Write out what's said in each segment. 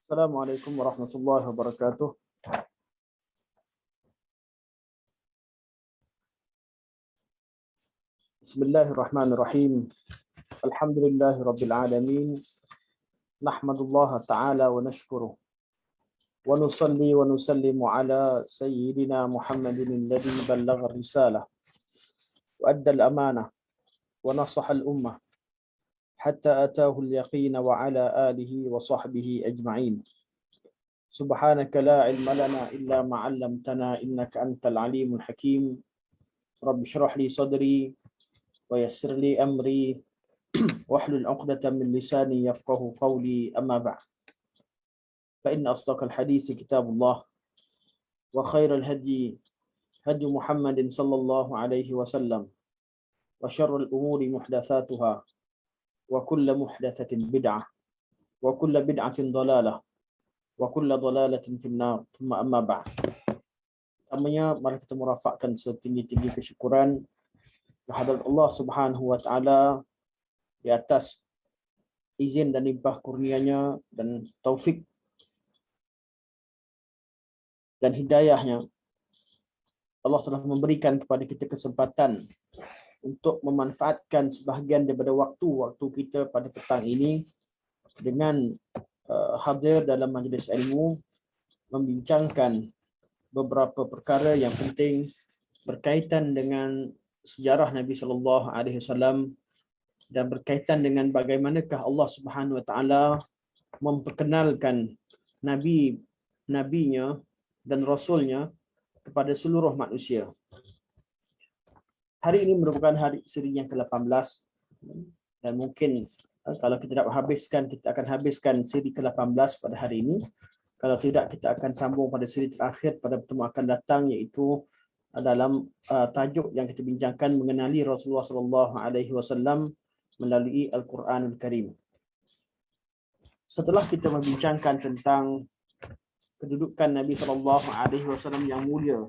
Assalamualaikum warahmatullahi wabarakatuh. Bismillahirrahmanirrahim. Alhamdulillahi rabbil alamin. Nahmadullah ta'ala wa nashkuruh. Wa nusalli wa nusallimu ala sayyidina Muhammadin alladhi ballagha risalah wa adda al-amanah wa nasaha al-ummah hatta atahu al-yaqin wa ala alihi wa sahbihi ajma'in. Subhanaka la ilma lana illa ma 'allamtana innaka antal alimul hakim. Rabbi shrah li sadri wa yassir li amri wahlul 'uqdatam min lisani yafqahu qawli, amma ba'd. Fa inna asdaqal hadits kitabullah wa khairal hadi hadi Muhammadin sallallahu alaihi wasallam wa syarrul umuri muhdatsatuha wa kullu muhdatsatin bid'ah wa kullu bid'atin dhalalah wa kullu dhalalatin finnar. Thumma amma ba'd. Pertamanya, mari kita merafakkan setinggi-tinggi kesyukuran kehadrat Allah Subhanahu wa taala di atas izin dan limpah kurnianya dan taufik dan hidayahnya. Allah telah memberikan kepada kita kesempatan untuk memanfaatkan sebahagian daripada waktu kita pada petang ini dengan hadir dalam majlis ilmu, membincangkan beberapa perkara yang penting berkaitan dengan sejarah Nabi sallallahu alaihi wasallam dan berkaitan dengan bagaimanakah Allah Subhanahu wa taala memperkenalkan nabinya dan rasulnya kepada seluruh manusia. Hari ini merupakan hari seri yang ke-18 dan mungkin kalau kita dapat habiskan, kita akan habiskan seri ke-18 pada hari ini. Kalau tidak, kita akan sambung pada seri terakhir pada pertemuan akan datang, iaitu dalam tajuk yang kita bincangkan mengenali Rasulullah sallallahu alaihi wasallam melalui Al-Quranul Karim. Setelah kita membincangkan tentang kedudukan Nabi sallallahu alaihi wasallam yang mulia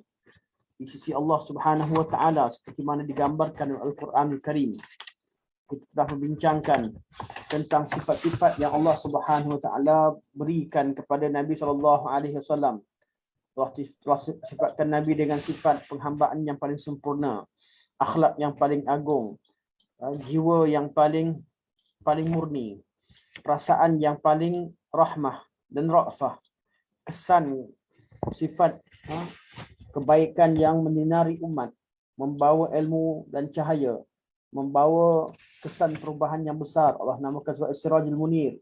di sisi Allah Subhanahu wa taala seperti mana digambarkan dalam Al-Quranul Karim, kita telah membincangkan tentang sifat-sifat yang Allah Subhanahu wa taala berikan kepada Nabi sallallahu alaihi wasallam. Telah sifatkan Nabi dengan sifat penghambaan yang paling sempurna, akhlak yang paling agung, jiwa yang paling murni, perasaan yang paling rahmah dan ra'fah, kesan sifat kebaikan yang menyinari umat, membawa ilmu dan cahaya, membawa kesan perubahan yang besar. Allah namakan sebagai Sirajul Munir.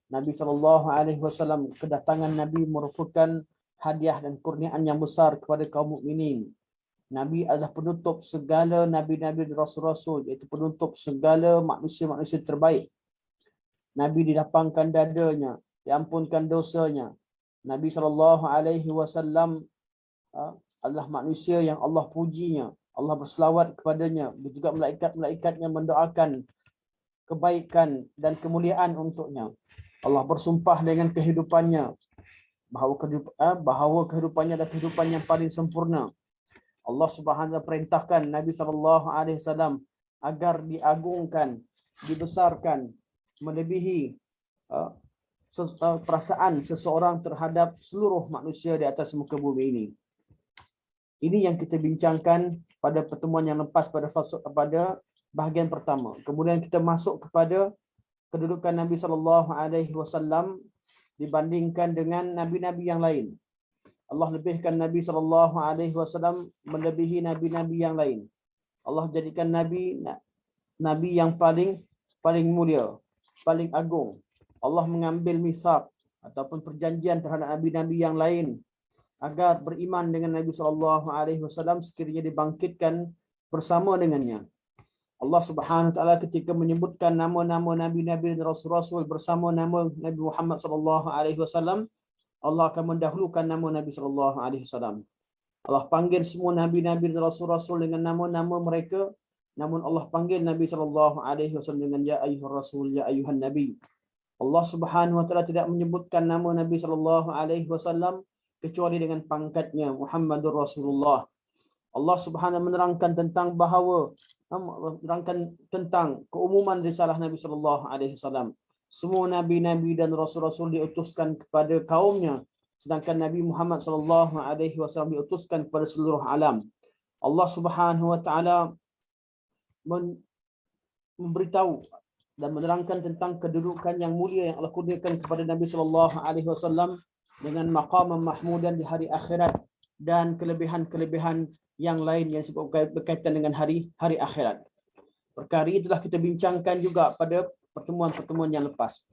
Nabi SAW, kedatangan Nabi merupakan hadiah dan kurniaan yang besar kepada kaum mukminin. Nabi adalah penutup segala nabi-nabi dan rasul-rasul, iaitu penutup segala manusia-manusia terbaik. Nabi dilapangkan dadanya, diampunkan dosanya. Nabi SAW adalah manusia yang Allah pujinya, Allah berselawat kepadanya, juga malaikat-malaikat yang mendoakan kebaikan dan kemuliaan untuknya. Allah bersumpah dengan kehidupannya, bahawa kehidupannya adalah kehidupan yang paling sempurna. Allah Subhanahu wa taala perintahkan Nabi sallallahu alaihi wasallam agar diagungkan, dibesarkan melebihi perasaan seseorang terhadap seluruh manusia di atas muka bumi ini. Ini yang kita bincangkan pada pertemuan yang lepas pada bahagian pertama. Kemudian kita masuk kepada kedudukan Nabi sallallahu alaihi wasallam dibandingkan dengan nabi-nabi yang lain. Allah lebihkan Nabi sallallahu alaihi wasallam melebihi nabi-nabi yang lain. Allah jadikan nabi yang paling mulia, paling agung. Allah mengambil mitsaq ataupun perjanjian terhadap nabi-nabi yang lain agar beriman dengan Nabi sallallahu alaihi wasallam sekiranya dibangkitkan bersama dengannya. Allah Subhanahu wa taala ketika menyebutkan nama-nama nabi-nabi dan rasul-rasul bersama nama Nabi Muhammad sallallahu alaihi wasallam, Allah akan mendahulukan nama Nabi sallallahu alaihi wasallam. Allah panggil semua nabi-nabi dan rasul-rasul dengan nama-nama mereka, namun Allah panggil Nabi sallallahu alaihi wasallam dengan ya ayyuhar rasul, ya ayyuhan nabi. Allah Subhanahu wa taala tidak menyebutkan nama Nabi sallallahu alaihi wasallam kecuali dengan pangkatnya Muhammadur Rasulullah. Allah Subhanahu menerangkan tentang bahawa menerangkan tentang keumuman risalah Nabi sallallahu alaihi wasallam. semua nabi-nabi dan rasul-rasul diutuskan kepada kaumnya, sedangkan Nabi Muhammad sallallahu alaihi wasallam diutuskan kepada seluruh alam. Allah Subhanahu wa taala memberitahu dan menerangkan tentang kedudukan yang mulia yang Allah kurniakan kepada Nabi sallallahu alaihi wasallam dengan maqam mahmudan di hari akhirat dan kelebihan-kelebihan yang lain yang berkaitan dengan hari akhirat. Perkara ini telah kita bincangkan juga pada pertemuan-pertemuan yang lepas.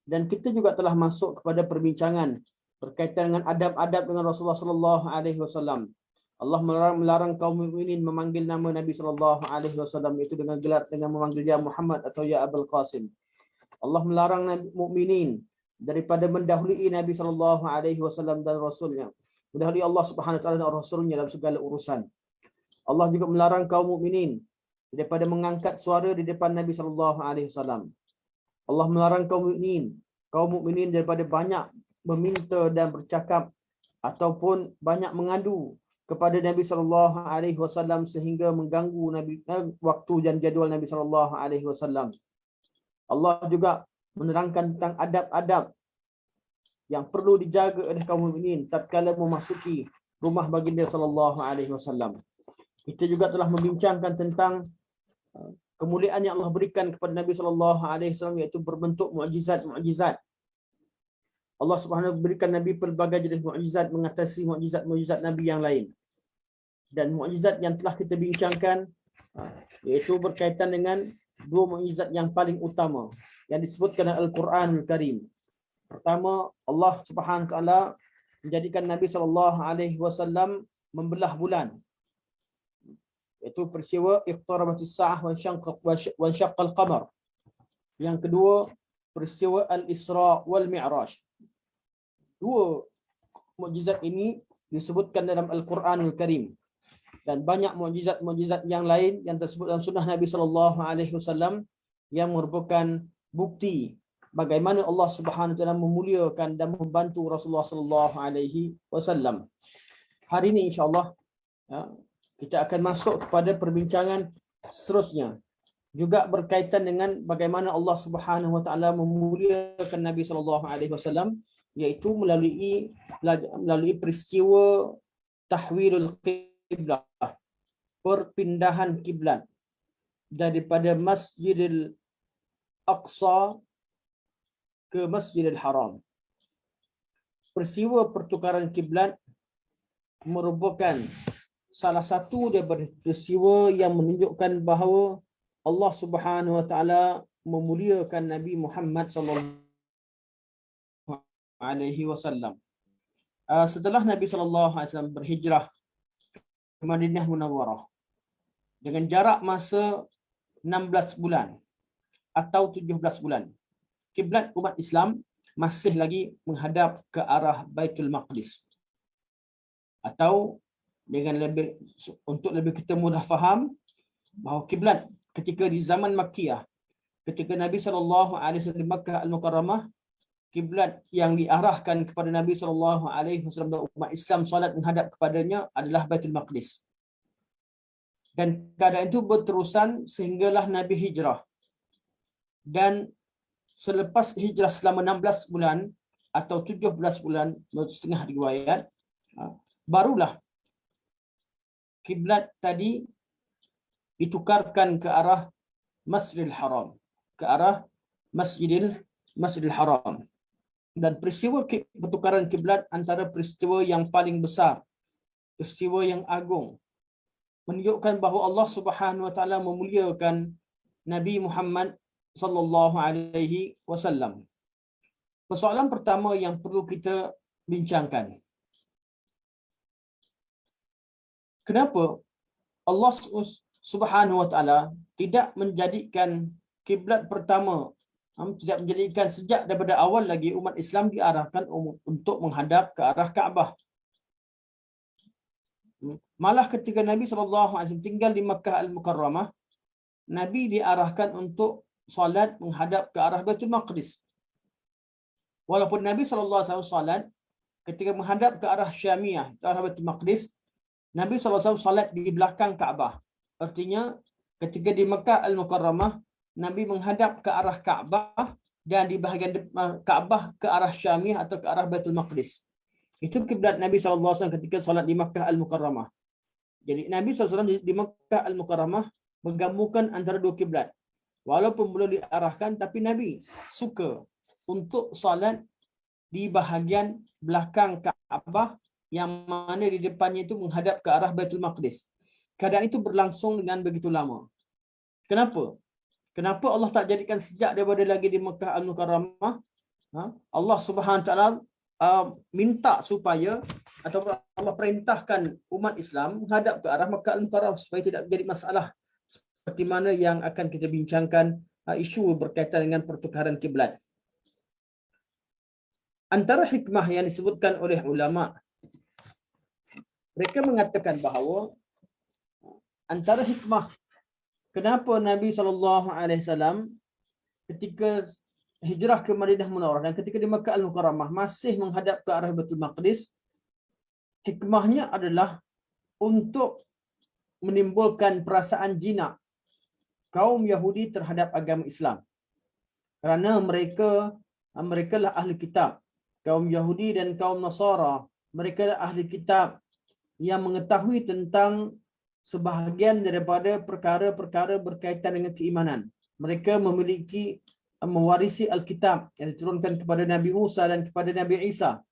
Dan kita juga telah masuk kepada perbincangan berkaitan dengan adab-adab dengan Rasulullah sallallahu alaihi wasallam. Allah melarang kaum mukminin memanggil nama Nabi sallallahu alaihi wasallam itu dengan gelar dengan memanggil ya Muhammad atau ya Abul Qasim. Allah melarang mukminin daripada mendahului Nabi sallallahu alaihi wasallam dan rasulnya. Mendahului Allah Subhanahu wa taala dan rasulnya dalam segala urusan. Allah juga melarang kaum mukminin daripada mengangkat suara di depan Nabi sallallahu alaihi wasallam. Allah melarang kaum mukminin daripada banyak meminta dan bercakap ataupun banyak mengadu kepada Nabi sallallahu alaihi wasallam sehingga mengganggu waktu dan jadual Nabi sallallahu alaihi wasallam. Allah juga menerangkan tentang adab-adab yang perlu dijaga oleh kaum mukminin tatkala memasuki rumah baginda sallallahu alaihi wasallam. Kita juga telah membincangkan tentang kemuliaan yang Allah berikan kepada Nabi sallallahu alaihi wasallam iaitu berbentuk mukjizat. Allah Subhanahu berikan Nabi pelbagai jenis mukjizat mengatasi mukjizat Nabi yang lain. Dan mukjizat yang telah kita bincangkan iaitu berkaitan dengan dua mukjizat yang paling utama yang disebutkan dalam Al-Quranul Karim. Pertama, Allah Subhanahu taala menjadikan Nabi sallallahu alaihi wasallam membelah bulan. Itu peristiwa iqtarabatis saah wa syaqqal qamar. Yang kedua, peristiwa Al-Isra wal Mi'raj. Dua mukjizat ini disebutkan dalam Al-Quranul Karim. Dan banyak mukjizat yang lain yang tersebut dalam sunnah Nabi sallallahu alaihi wasallam yang merupakan bukti bagaimana Allah Subhanahu taala memuliakan dan membantu Rasulullah sallallahu alaihi wasallam. Hari ini insya-Allah kita akan masuk kepada perbincangan seterusnya juga berkaitan dengan bagaimana Allah Subhanahu wa taala memuliakan Nabi sallallahu alaihi wasallam iaitu melalui peristiwa tahwilul qiblah, perpindahan kiblat daripada Masjidil Aqsa ke Masjidil Haram. Peristiwa pertukaran kiblat merupakan salah satu daripada peristiwa yang menunjukkan bahawa Allah Subhanahu wa taala memuliakan Nabi Muhammad sallallahu alaihi wasallam. Setelah Nabi sallallahu alaihi wasallam berhijrah ke Madinah Munawwarah dengan jarak masa 16 bulan atau 17 bulan, kiblat umat Islam masih lagi menghadap ke arah Baitul Maqdis. Atau dengan untuk lebih kita mudah faham bahawa kiblat ketika di zaman Makkiyah, ketika Nabi sallallahu alaihi wasallam di Makkah Al-Mukarramah, kiblat yang diarahkan kepada Nabi sallallahu alaihi wasallam dan umat Islam solat menghadap kepadanya adalah Baitul Maqdis. Dan keadaan itu berterusan sehinggalah Nabi hijrah. Dan selepas hijrah selama 16 bulan atau 17 bulan setengah riwayat, barulah kiblat tadi ditukarkan ke arah Masjidil Haram, ke arah Masjidil Haram. Dan peristiwa pertukaran kiblat antara peristiwa yang paling besar, peristiwa yang agung, menunjukkan bahawa Allah Subhanahu wa taala memuliakan Nabi Muhammad sallallahu alaihi wasallam. Persoalan pertama yang perlu kita bincangkan, kenapa Allah Subhanahu wa taala tidak menjadikan kiblat pertama, tidak menjadikan sejak daripada awal lagi umat Islam diarahkan untuk menghadap ke arah Kaabah. Malah ketika Nabi SAW tinggal di Makkah Al-Mukarramah, Nabi diarahkan untuk solat menghadap ke arah Baitul Maqdis. Walaupun Nabi SAW solat ketika menghadap ke arah Syamiyah, ke arah Baitul Maqdis, Nabi SAW solat di belakang Kaabah. Artinya ketika di Makkah Al-Mukarramah, Nabi menghadap ke arah Kaabah dan di bahagian Kaabah ke arah Syamiyah atau ke arah Baitul Maqdis. Itu kiblat Nabi SAW ketika solat di Makkah Al-Mukarramah. Jadi Nabi SAW di Makkah Al-Mukarramah menggabungkan antara dua kiblat. Walaupun belum diarahkan, tapi Nabi suka untuk solat di bahagian belakang Kaabah yang mana di depannya itu menghadap ke arah Baitul Maqdis. Keadaan itu berlangsung dengan begitu lama. Kenapa? Kenapa Allah tak jadikan sejak daripada lagi di Makkah Al-Mukarramah? Allah Subhanahu Wa Taala minta supaya atau Allah perintahkan umat Islam menghadap ke arah Makkah Al-Mukarramah supaya tidak menjadi masalah seperti mana yang akan kita bincangkan isu berkaitan dengan pertukaran kiblat. Antara hikmah yang disebutkan oleh ulama, mereka mengatakan bahawa antara hikmah kenapa Nabi SAW ketika hijrah ke Madinah Munawwarah dan ketika di Makkah Al-Mukarramah masih menghadap ke arah Baitul Maqdis, hikmahnya adalah untuk menimbulkan perasaan jinak kaum Yahudi terhadap agama Islam. Kerana mereka lah ahli kitab. Kaum Yahudi dan kaum Nasara, mereka lah ahli kitab yang mengetahui tentang sebahagian daripada perkara-perkara berkaitan dengan keimanan. Mereka mewarisi Alkitab yang diturunkan kepada Nabi Musa dan kepada Nabi Isa.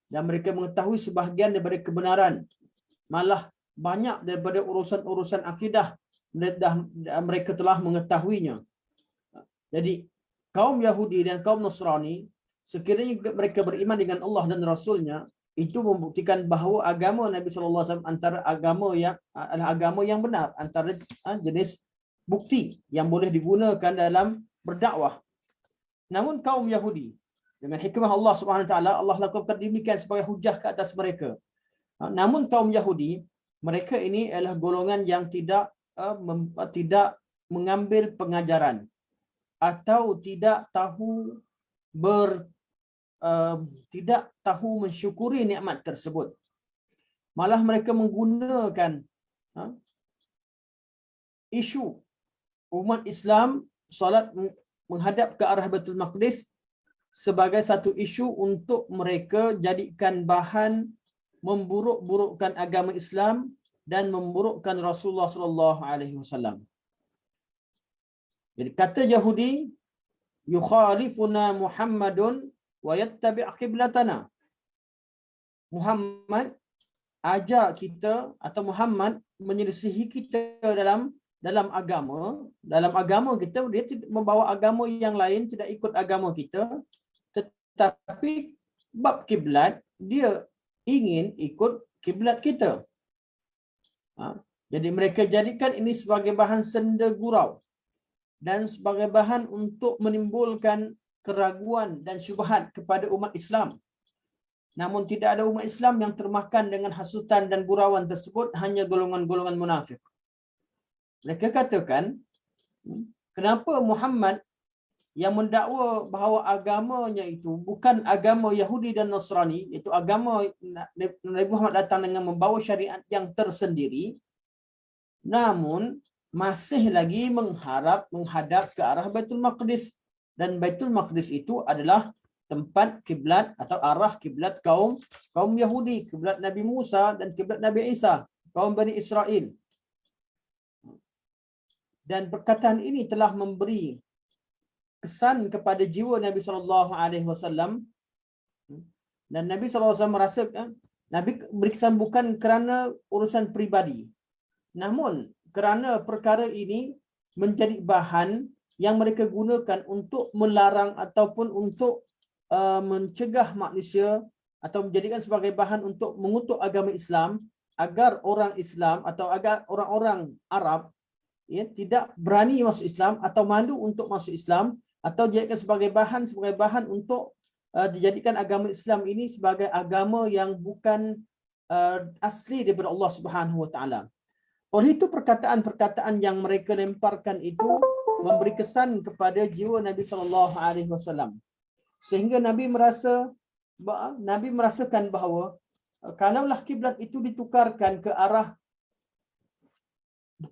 Dan mereka mengetahui sebahagian daripada kebenaran. Malah banyak daripada urusan-urusan akidah mereka telah mengetahuinya. Jadi kaum Yahudi dan kaum Nasrani, sekiranya mereka beriman dengan Allah dan Rasulnya, itu membuktikan bahawa agama Nabi SAW antara agama yang benar, antara jenis bukti yang boleh digunakan dalam berdakwah. Namun kaum Yahudi, dengan hikmah Allah SWT, Allah lakukan demikian sebagai hujah ke atas mereka. Namun kaum Yahudi, mereka ini adalah golongan yang tidak mengambil pengajaran atau tidak tahu mensyukuri nikmat tersebut. Malah mereka menggunakan isu umat Islam solat menghadap ke arah Baitul Maqdis sebagai satu isu untuk mereka jadikan bahan memburuk-burukkan agama Islam dan memburukkan Rasulullah SAW. Jadi kata Yahudi, yukhalifuna Muhammadun wa yattabi' qiblatana. Muhammad ajar kita atau Muhammad menyelisihi kita dalam agama kita, dia membawa agama yang lain, tidak ikut agama kita, tetapi bab kiblat dia ingin ikut kiblat kita. Jadi mereka jadikan ini sebagai bahan senda gurau dan sebagai bahan untuk menimbulkan keraguan dan syubhat kepada umat Islam. Namun tidak ada umat Islam yang termakan dengan hasutan dan gurauan tersebut, hanya golongan-golongan munafik. Mereka katakan, kenapa Muhammad yang mendakwa bahawa agamanya itu bukan agama Yahudi dan Nasrani, iaitu agama Nabi Muhammad datang dengan membawa syariat yang tersendiri, namun masih lagi menghadap ke arah Baitul Maqdis, dan Baitul Maqdis itu adalah tempat kiblat atau arah kiblat kaum Yahudi, kiblat Nabi Musa dan kiblat Nabi Isa, kaum Bani Israel. Dan perkataan ini telah memberi kesan kepada jiwa Nabi SAW, dan Nabi SAW merasa Nabi beri kesan bukan kerana urusan peribadi, namun kerana perkara ini menjadi bahan yang mereka gunakan untuk melarang ataupun untuk mencegah manusia, atau menjadikan sebagai bahan untuk mengutuk agama Islam, agar orang Islam atau agar orang-orang Arab tidak berani masuk Islam atau malu untuk masuk Islam, atau dijadikan sebagai bahan untuk dijadikan agama Islam ini sebagai agama yang bukan asli daripada Allah Subhanahu Wa Taala. Oleh itu perkataan-perkataan yang mereka lemparkan itu memberi kesan kepada jiwa Nabi SAW, sehingga Nabi merasakan bahawa kalaulah kiblat itu ditukarkan ke arah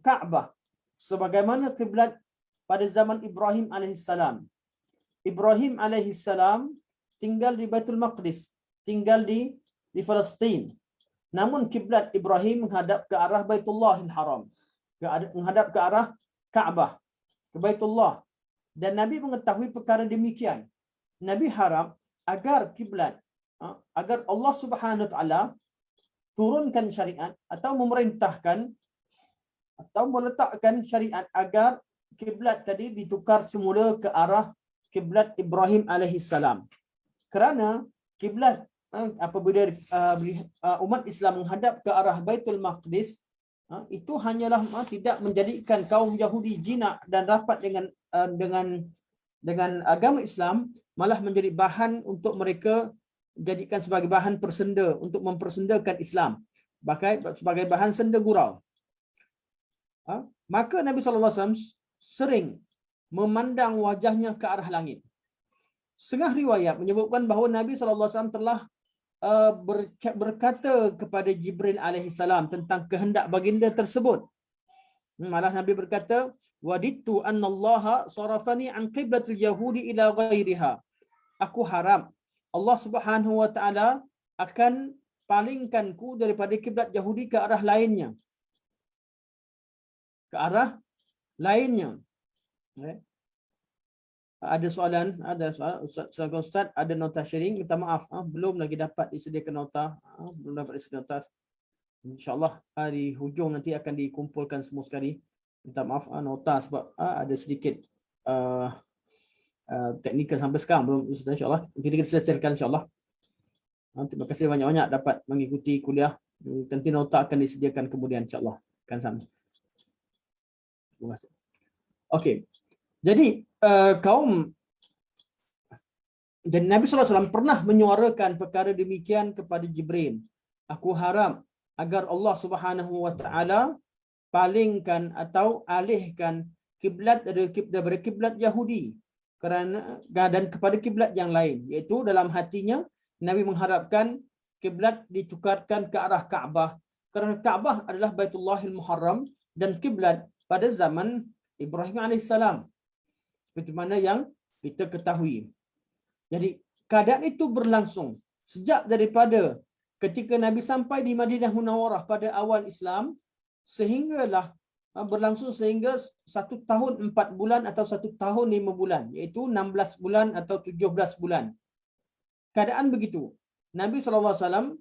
Kaabah sebagaimana kiblat pada zaman Ibrahim alaihissalam, Ibrahim alaihi salam tinggal di Baitul Maqdis, tinggal di Palestin. Namun kiblat Ibrahim menghadap ke arah Baitullahil Haram, menghadap ke arah Kaabah, ke Baitullah. Dan Nabi mengetahui perkara demikian. Nabi harap agar kiblat, agar Allah Subhanahu wa taala turunkan syariat atau memerintahkan atau meletakkan syariat agar kiblat tadi ditukar semula ke arah kiblat Ibrahim alaihi salam. Kerana kiblat apabila umat Islam menghadap ke arah Baitul Maqdis, itu hanyalah tidak menjadikan kaum Yahudi jinak dan rapat dengan agama Islam, malah menjadi bahan untuk mereka jadikan sebagai bahan persenda untuk mempersendakan Islam, sebagai bahan senda gurau. Maka Nabi SAW sering memandang wajahnya ke arah langit. Setengah riwayat menyebutkan bahawa Nabi SAW telah berkata kepada Jibril alaihissalam tentang kehendak baginda tersebut. Malah Nabi berkata, "Wadittu annallaha sarafani an qiblatil yahudi ila ghairiha." Aku harap Allah Subhanahu wa taala akan palingkanku daripada kiblat Yahudi ke arah lainnya. Ke arah lainnya. Ada soalan, Ustaz, ada nota sharing, minta maaf, belum lagi dapat disediakan nota, InsyaAllah hari hujung nanti akan dikumpulkan semua sekali. Minta maaf nota sebab ada sedikit teknikal sampai sekarang belum, insyaAllah kita selesaikan insyaAllah. Terima kasih banyak-banyak dapat mengikuti kuliah. Nanti nota akan disediakan kemudian insyaAllah. Akan sama. Terima kasih. Okey. Jadi kaum dan Nabi SAW pernah menyuarakan perkara demikian kepada Jibril. Aku harap agar Allah Subhanahu wa taala palingkan atau alihkan kiblat daripada kiblat Yahudi kerana dan kepada kiblat yang lain, iaitu dalam hatinya Nabi mengharapkan kiblat ditukarkan ke arah Kaabah kerana Kaabah adalah Baitullahil Muharram dan kiblat pada zaman Ibrahim alaihissalam, seperti mana yang kita ketahui. Jadi keadaan itu berlangsung sejak daripada ketika Nabi sampai di Madinah Munawwarah pada awal Islam, sehinggalah berlangsung sehingga 1 tahun 4 bulan atau 1 tahun 5 bulan, iaitu 16 bulan atau 17 bulan. Keadaan begitu. Nabi SAW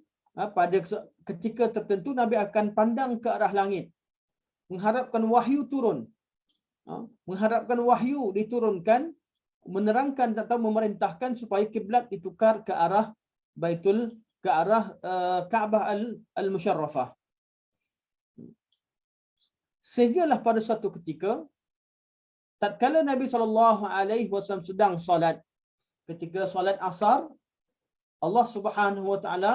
pada ketika tertentu Nabi akan pandang ke arah langit, mengharapkan wahyu turun. Mengharapkan wahyu diturunkan, menerangkan atau memerintahkan supaya kiblat ditukar ke arah Kaabah al-Musharrafah. Sehinggalah pada satu ketika tatkala Nabi SAW sedang solat, ketika solat asar, Allah Subhanahu wa taala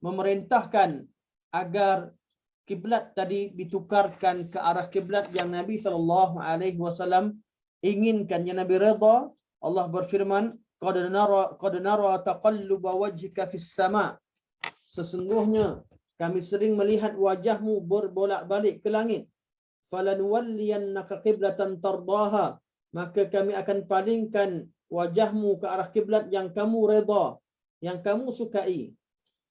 memerintahkan agar kiblat tadi ditukarkan ke arah kiblat yang Nabi SAW inginkan, yang Nabi redha. Allah berfirman, qad nara taqalluba wajhika fis sama'. Sesungguhnya kami sering melihat wajahmu berbolak-balik ke langit. Falanuwalliyannaka qiblatan tardaha. Maka kami akan palingkan wajahmu ke arah kiblat yang kamu redha, yang kamu sukai.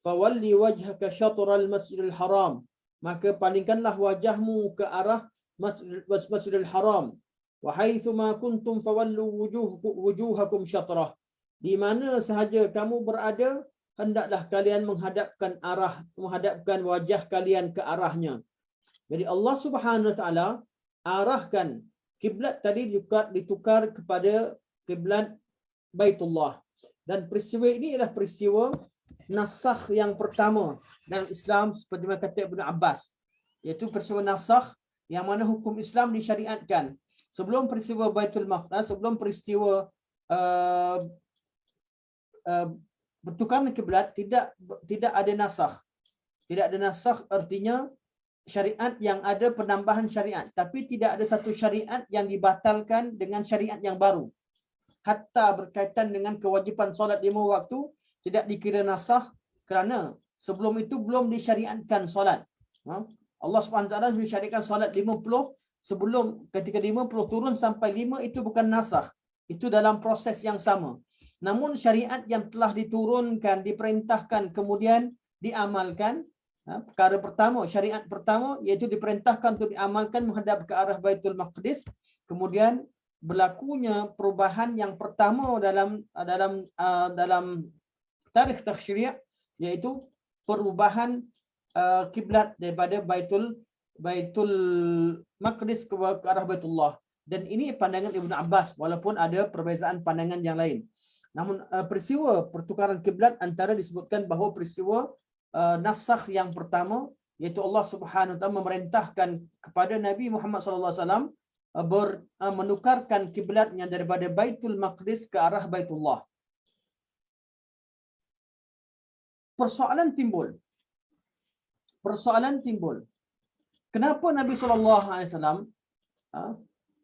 Fawalli wajhaka syatral masjidil haram. Maka palingkanlah wajahmu ke arah Masjidil Haram. Wa haitsuma kuntum fawallu wujuhakum syatrah. Di mana sahaja kamu berada, hendaklah kalian menghadapkan wajah kalian ke arahnya. Jadi Allah Subhanahu wa taala arahkan kiblat tadi ditukar kepada kiblat Baitullah. Dan peristiwa ini adalah peristiwa nasakh yang pertama dalam Islam, seperti mana kata Ibn Abbas, iaitu peristiwa nasakh yang mana hukum Islam disyariatkan. Sebelum peristiwa Baitul Maqdis, sebelum peristiwa bertukaran kiblat, tidak ada nasakh. Tidak ada nasakh artinya syariat yang ada penambahan syariat, tapi tidak ada satu syariat yang dibatalkan dengan syariat yang baru. Hatta berkaitan dengan kewajipan solat 5 waktu tidak dikira nasakh kerana sebelum itu belum disyariatkan solat. Allah SWT disyariatkan solat 50 sebelum, ketika 50 turun sampai 5 itu bukan nasakh. Itu dalam proses yang sama. Namun syariat yang telah diturunkan, diperintahkan, kemudian diamalkan, perkara pertama, syariat pertama iaitu diperintahkan untuk diamalkan menghadap ke arah Baitul Maqdis. Kemudian berlakunya perubahan yang pertama dalam tarikh tasyri' iaitu perubahan kiblat daripada Baitul Maqdis ke arah Baitullah. Dan ini pandangan Ibnu Abbas walaupun ada perbezaan pandangan yang lain. Namun peristiwa pertukaran kiblat antara disebutkan bahawa peristiwa nasakh yang pertama iaitu Allah Subhanahu wa taala memerintahkan kepada Nabi Muhammad sallallahu alaihi wasallam menukarkan kiblatnya daripada Baitul Maqdis ke arah Baitullah. Persoalan timbul. Kenapa Nabi sallallahu alaihi wasallam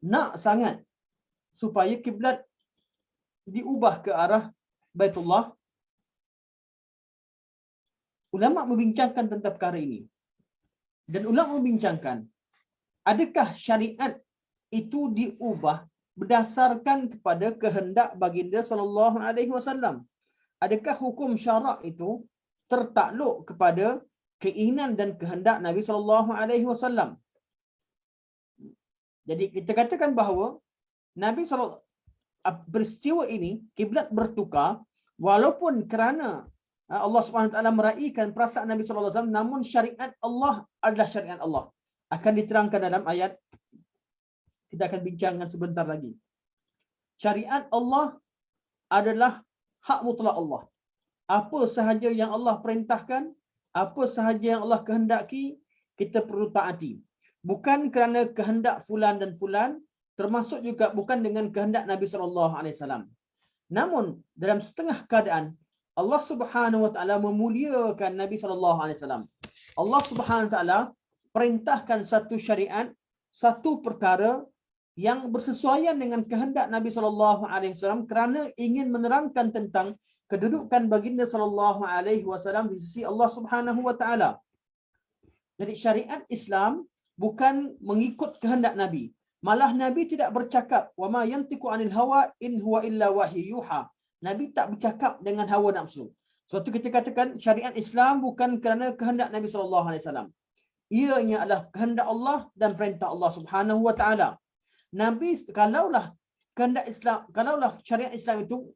nak sangat supaya kiblat diubah ke arah Baitullah? Ulama membincangkan tentang perkara ini. Dan ulama membincangkan, adakah syariat itu diubah berdasarkan kepada kehendak baginda sallallahu alaihi wasallam? Adakah hukum syarak itu tertakluk kepada keinginan dan kehendak Nabi sallallahu alaihi wasallam? Jadi kita katakan bahawa Nabi sallallahu peristiwa ini kiblat bertukar walaupun kerana Allah Subhanahu Wa Taala meraihkan perasaan Nabi sallallahu alaihi wasallam, namun syariat Allah adalah syariat Allah. Akan diterangkan dalam ayat kita akan bincangkan sebentar lagi. Syariat Allah adalah hak mutlak Allah. Apa sahaja yang Allah perintahkan, apa sahaja yang Allah kehendaki, kita perlu taati. Bukan kerana kehendak fulan dan fulan, termasuk juga bukan dengan kehendak Nabi sallallahu alaihi wasallam. Namun dalam setengah keadaan Allah Subhanahu wa taala memuliakan Nabi sallallahu alaihi wasallam. Allah Subhanahu wa taala perintahkan satu syariat, satu perkara yang bersesuaian dengan kehendak Nabi sallallahu alaihi wasallam kerana ingin menerangkan tentang kedudukan baginda sallallahu alaihi wasallam di sisi Allah Subhanahu wa taala. Jadi syariat Islam bukan mengikut kehendak Nabi. Malah Nabi tidak bercakap, wa ma yantiqu anil hawa in huwa illa wahyu yuha. Nabi tak bercakap dengan hawa nafsu. Suatu kita katakan syariat Islam bukan kerana kehendak Nabi sallallahu alaihi wasallam. Ianya adalah kehendak Allah dan perintah Allah Subhanahu wa taala. Nabi kalaulah kehendak Islam, kalaulah syariat Islam itu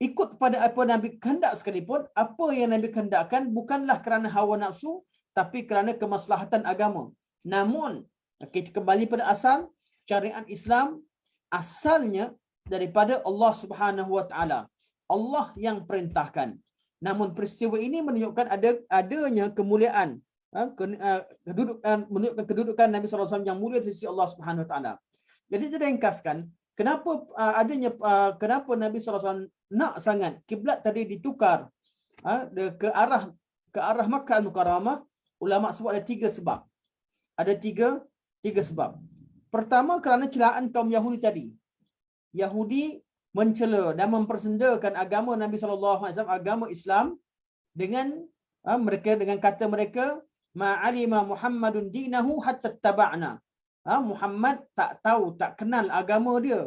ikut pada apa Nabi kehendak sekalipun, apa yang Nabi kehendakkan bukanlah kerana hawa nafsu tapi kerana kemaslahatan agama. Namun kita kembali pada asal, syariat Islam asalnya daripada Allah Subhanahu wa taala. Allah yang perintahkan. Namun peristiwa ini menunjukkan adanya kemuliaan, menunjukkan kedudukan Nabi sallallahu alaihi wasallam yang mulia di sisi Allah Subhanahu wa taala. Jadi kita ringkaskan kenapa kenapa Nabi sallallahu alaihi wasallam nak sangat kiblat tadi ditukar ke arah Makkah Al-Mukarramah. Ulama sebut ada tiga sebab. Ada tiga sebab. Pertama, kerana celaan kaum Yahudi tadi. Yahudi mencela dan mempersendakan agama Nabi sallallahu alaihi wasallam, agama Islam, dengan dengan kata mereka, ma'alima Muhammadun dinahu hatta taba'na. Muhammad tak tahu, tak kenal agama dia.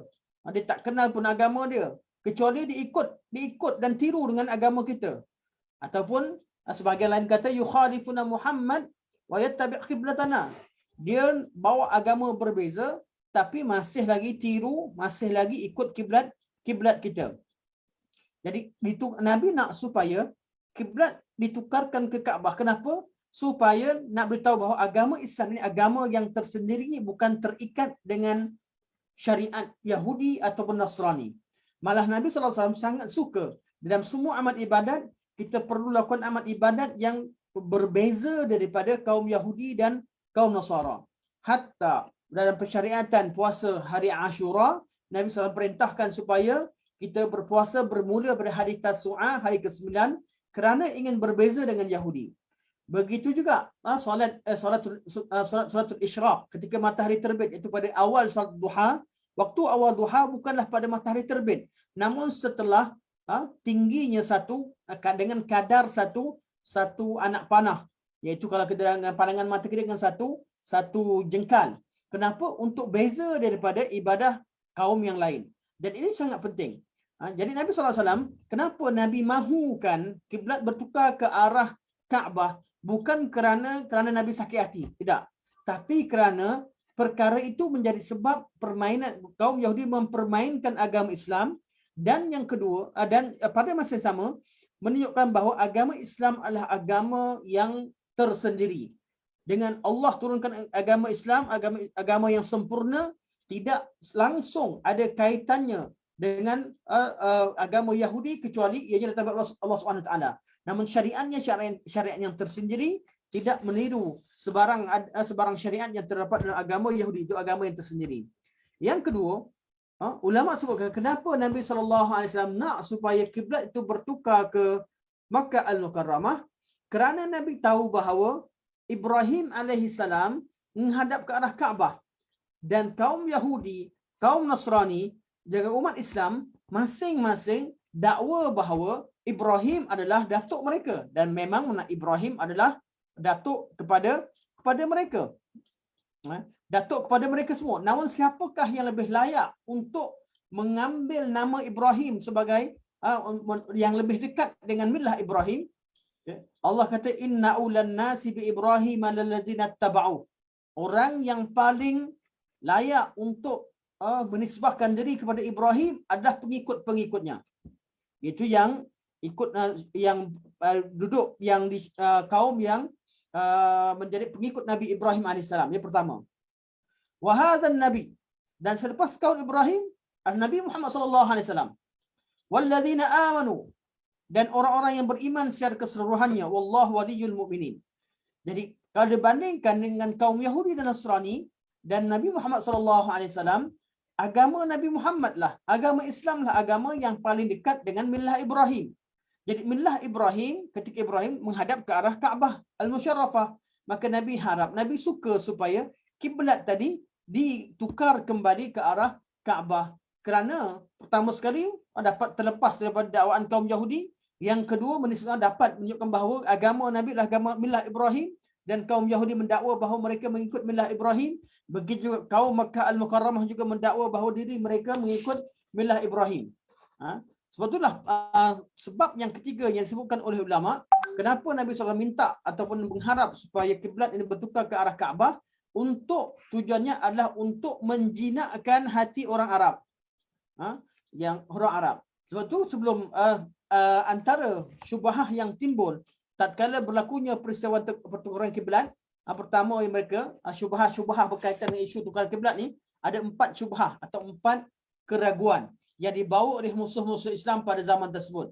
Dia tak kenal pun agama dia, kecuali diikut dan tiru dengan agama kita. Ataupun sebahagian lain kata yukhalifuna Muhammad wa yattabi' qiblatana. Dia bawa agama berbeza tapi masih lagi tiru, masih lagi ikut kiblat kita. Jadi Nabi nak supaya kiblat ditukarkan ke Kaabah. Kenapa? Supaya nak beritahu bahawa agama Islam ini agama yang tersendiri, bukan terikat dengan syariat Yahudi ataupun Nasrani. Malah Nabi sallallahu alaihi wasallam sangat suka dalam semua amal ibadat kita perlu lakukan amal ibadat yang berbeza daripada kaum Yahudi dan kaum Nasara. Hatta dalam persyariatan puasa hari Ashura, Nabi SAW perintahkan supaya kita berpuasa bermula pada hari Tasu'ah, hari ke-9, kerana ingin berbeza dengan Yahudi. Begitu juga solatul isyraq ketika matahari terbit, itu pada awal salat duha. Waktu awal duha bukanlah pada matahari terbit, namun setelah tingginya dengan kadar satu anak panah, iaitu kalau kita dengan pandangan mata kita dengan satu jengkal. Kenapa? Untuk beza daripada ibadah kaum yang lain. Dan ini sangat penting. Jadi Nabi SAW, kenapa Nabi mahukan kiblat bertukar ke arah Kaabah? Bukan kerana Nabi sakit hati. Tidak. Tapi kerana perkara itu menjadi sebab permainan kaum Yahudi mempermainkan agama Islam. Dan yang kedua, dan pada masa yang sama, menunjukkan bahawa agama Islam adalah agama yang tersendiri. Dengan Allah turunkan agama Islam, agama yang sempurna, tidak langsung ada kaitannya dengan agama Yahudi kecuali ianya datang dari Allah Subhanahu Taala. Namun syariatnya syariat yang tersendiri, tidak meniru sebarang syariat yang terdapat dalam agama Yahudi, itu agama yang tersendiri. Yang kedua, ulama sebutkan kenapa Nabi SAW nak supaya kiblat itu bertukar ke Makkah Al-Mukarramah, kerana Nabi tahu bahawa Ibrahim alaihissalam menghadap ke arah Kaabah, dan kaum Yahudi, kaum Nasrani, jangan umat Islam masing-masing dakwa bahawa Ibrahim adalah datuk mereka, dan memang Ibrahim adalah datuk kepada mereka. Datuk kepada mereka semua. Namun siapakah yang lebih layak untuk mengambil nama Ibrahim sebagai yang lebih dekat dengan millah Ibrahim? Allah kata inna ulan nasi bi Ibrahim alladzina tabau. Orang yang paling layak untuk menisbahkan diri kepada Ibrahim adalah pengikut-pengikutnya. Itu yang ikut yang duduk yang di kaum yang menjadi pengikut Nabi Ibrahim alaihissalam. Yang pertama. Wa hadzal nabi, dan selepas kaum Ibrahim Nabi Muhammad sallallahu alaihi wasallam. Walladzina amanu, dan orang-orang yang beriman secara keseluruhannya. Wallahu waliyul mu'minin. Jadi kalau dibandingkan dengan kaum Yahudi dan Nasrani dan Nabi Muhammad SAW, agama Nabi Muhammad lah, agama Islam lah agama yang paling dekat dengan millah Ibrahim. Jadi millah Ibrahim, ketika Ibrahim menghadap ke arah Kaabah Al-Musharrafah, maka Nabi harap, Nabi suka supaya kiblat tadi ditukar kembali ke arah Kaabah. Kerana pertama sekali dapat terlepas daripada dakwaan kaum Yahudi. Yang kedua, dapat menunjukkan bahawa agama Nabi adalah agama millah Ibrahim, dan kaum Yahudi mendakwa bahawa mereka mengikut millah Ibrahim. Begitu juga kaum Makkah Al-Mukarramah juga mendakwa bahawa diri mereka mengikut millah Ibrahim. Sebab itulah sebab yang ketiga yang disebutkan oleh ulama, kenapa Nabi SAW minta ataupun mengharap supaya kiblat ini bertukar ke arah Kaabah, untuk tujuannya adalah untuk menjinakkan hati orang Arab. Yang orang Arab. Sebab tu sebelum antara syubhah yang timbul tatkala berlakunya peristiwa pertukaran kiblat, pertama yang mereka syubhah berkaitan dengan isu tukar kiblat ni, ada 4 syubhah atau 4 keraguan yang dibawa oleh musuh-musuh Islam pada zaman tersebut.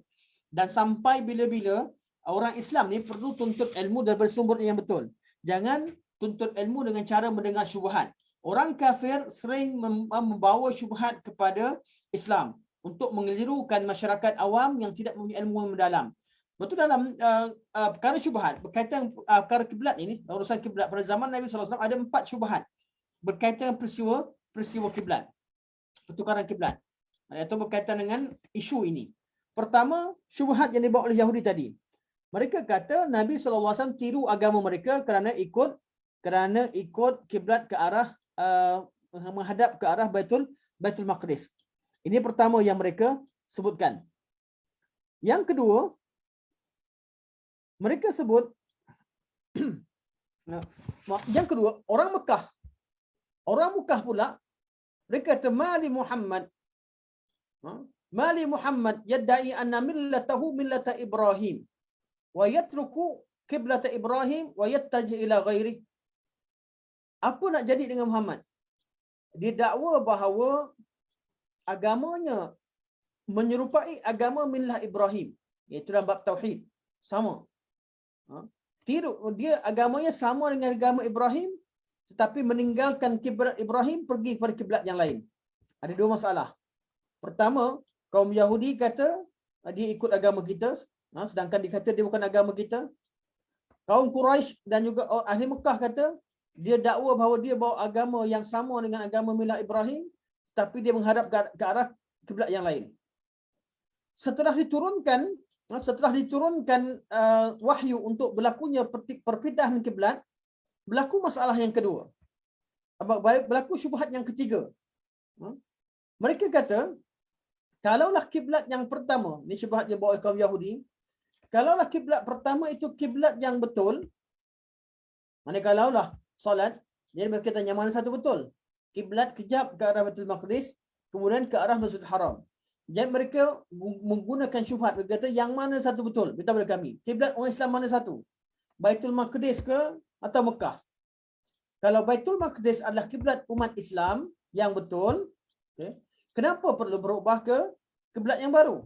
Dan sampai bila-bila orang Islam ni perlu tuntut ilmu daripada sumber yang betul. Jangan tuntut ilmu dengan cara mendengar syubhat. Orang kafir sering membawa syubhat kepada Islam untuk mengelirukan masyarakat awam yang tidak mempunyai ilmu yang mendalam. Betul dalam perkara syubhat berkaitan perkara kiblat ini, urusan kiblat pada zaman Nabi SAW ada 4 syubhat berkaitan peristiwa kiblat, pertukaran kiblat, iaitu berkaitan dengan isu ini. Pertama, syubhat yang dibawa oleh Yahudi tadi. Mereka kata Nabi SAW tiru agama mereka kerana ikut kiblat ke arah menghadap ke arah Baitul Maqdis. Ini pertama yang mereka sebutkan. Yang kedua, mereka sebut yang kedua, orang Mekah pula mereka kata Mali Muhammad yadda'i anna millatahu millata Ibrahim wa yatruku kiblata Ibrahim wa yattaji ila ghairi. Apa nak jadi dengan Muhammad? Dia dakwa bahawa agamanya menyerupai agama millah Ibrahim, iaitu dalam bab tauhid. Sama. Dia agamanya sama dengan agama Ibrahim, tetapi meninggalkan kiblat Ibrahim pergi kepada kiblat yang lain. Ada 2 masalah. Pertama, kaum Yahudi kata dia ikut agama kita, sedangkan dia kata dia bukan agama kita. Kaum Quraisy dan juga ahli Mekah kata dia dakwa bahawa dia bawa agama yang sama dengan agama millah Ibrahim, tapi dia menghadap ke arah kiblat yang lain. Setelah diturunkan wahyu untuk berlakunya perpindahan kiblat, berlaku masalah yang kedua. Berlaku syubhat yang ketiga. Mereka kata kalaulah kiblat yang pertama, ni syubhat yang bawa kaum Yahudi, kalaulah kiblat pertama itu kiblat yang betul, mana kalaulah solat, jadi mereka tanya mana satu betul? Kiblat kejap ke arah Baitul Maqdis, kemudian ke arah Masjidil Haram. Jadi mereka menggunakan syubhat, mereka kata yang mana satu betul? Beritahu kepada kami. Kiblat orang Islam mana satu? Baitul Maqdis ke atau Mekah? Kalau Baitul Maqdis adalah kiblat umat Islam yang betul, okay, kenapa perlu berubah ke kiblat yang baru?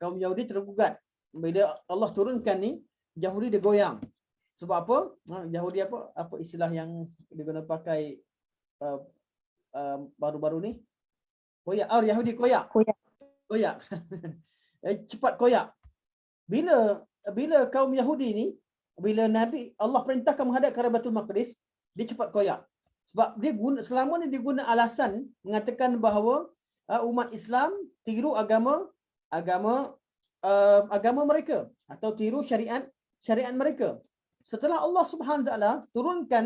Kaum Yahudi tergugat. Bila Allah turunkan ni, Yahudi dia goyang. Sebab apa? Yahudi apa istilah yang diguna pakai baru-baru ni? Koyak. Yahudi koyak. Koyak. Cepat koyak. Bila kaum Yahudi ni, bila Nabi Allah perintahkan menghadap ke arah Baitul Maqdis, dia cepat koyak. Sebab dia selama ni dia guna alasan mengatakan bahawa umat Islam tiru agama mereka atau tiru syariat mereka. Setelah Allah Subhanahu Wa Taala turunkan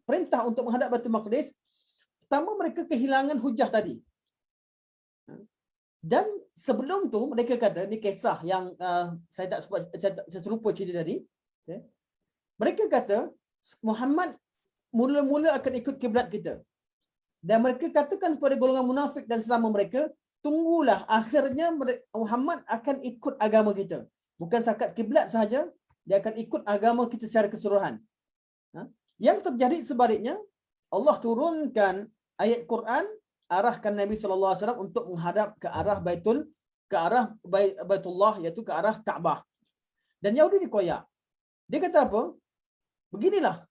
perintah untuk menghadap Baitul Maqdis, pertama mereka kehilangan hujah tadi. Dan sebelum tu mereka kata, ni kisah yang saya terlupa cerita tadi. Okay. Mereka kata Muhammad mula-mula akan ikut kiblat kita. Dan mereka katakan kepada golongan munafik dan sesama mereka, tunggulah akhirnya Muhammad akan ikut agama kita. Bukan sahaja kiblat sahaja, dia akan ikut agama kita secara keseluruhan. Yang terjadi sebaliknya, Allah turunkan ayat Quran, arahkan Nabi sallallahu alaihi wasallam untuk menghadap ke arah Baitullah, iaitu ke arah Kaabah. Dan Yahudi dikoyak. Dia kata apa? Beginilah,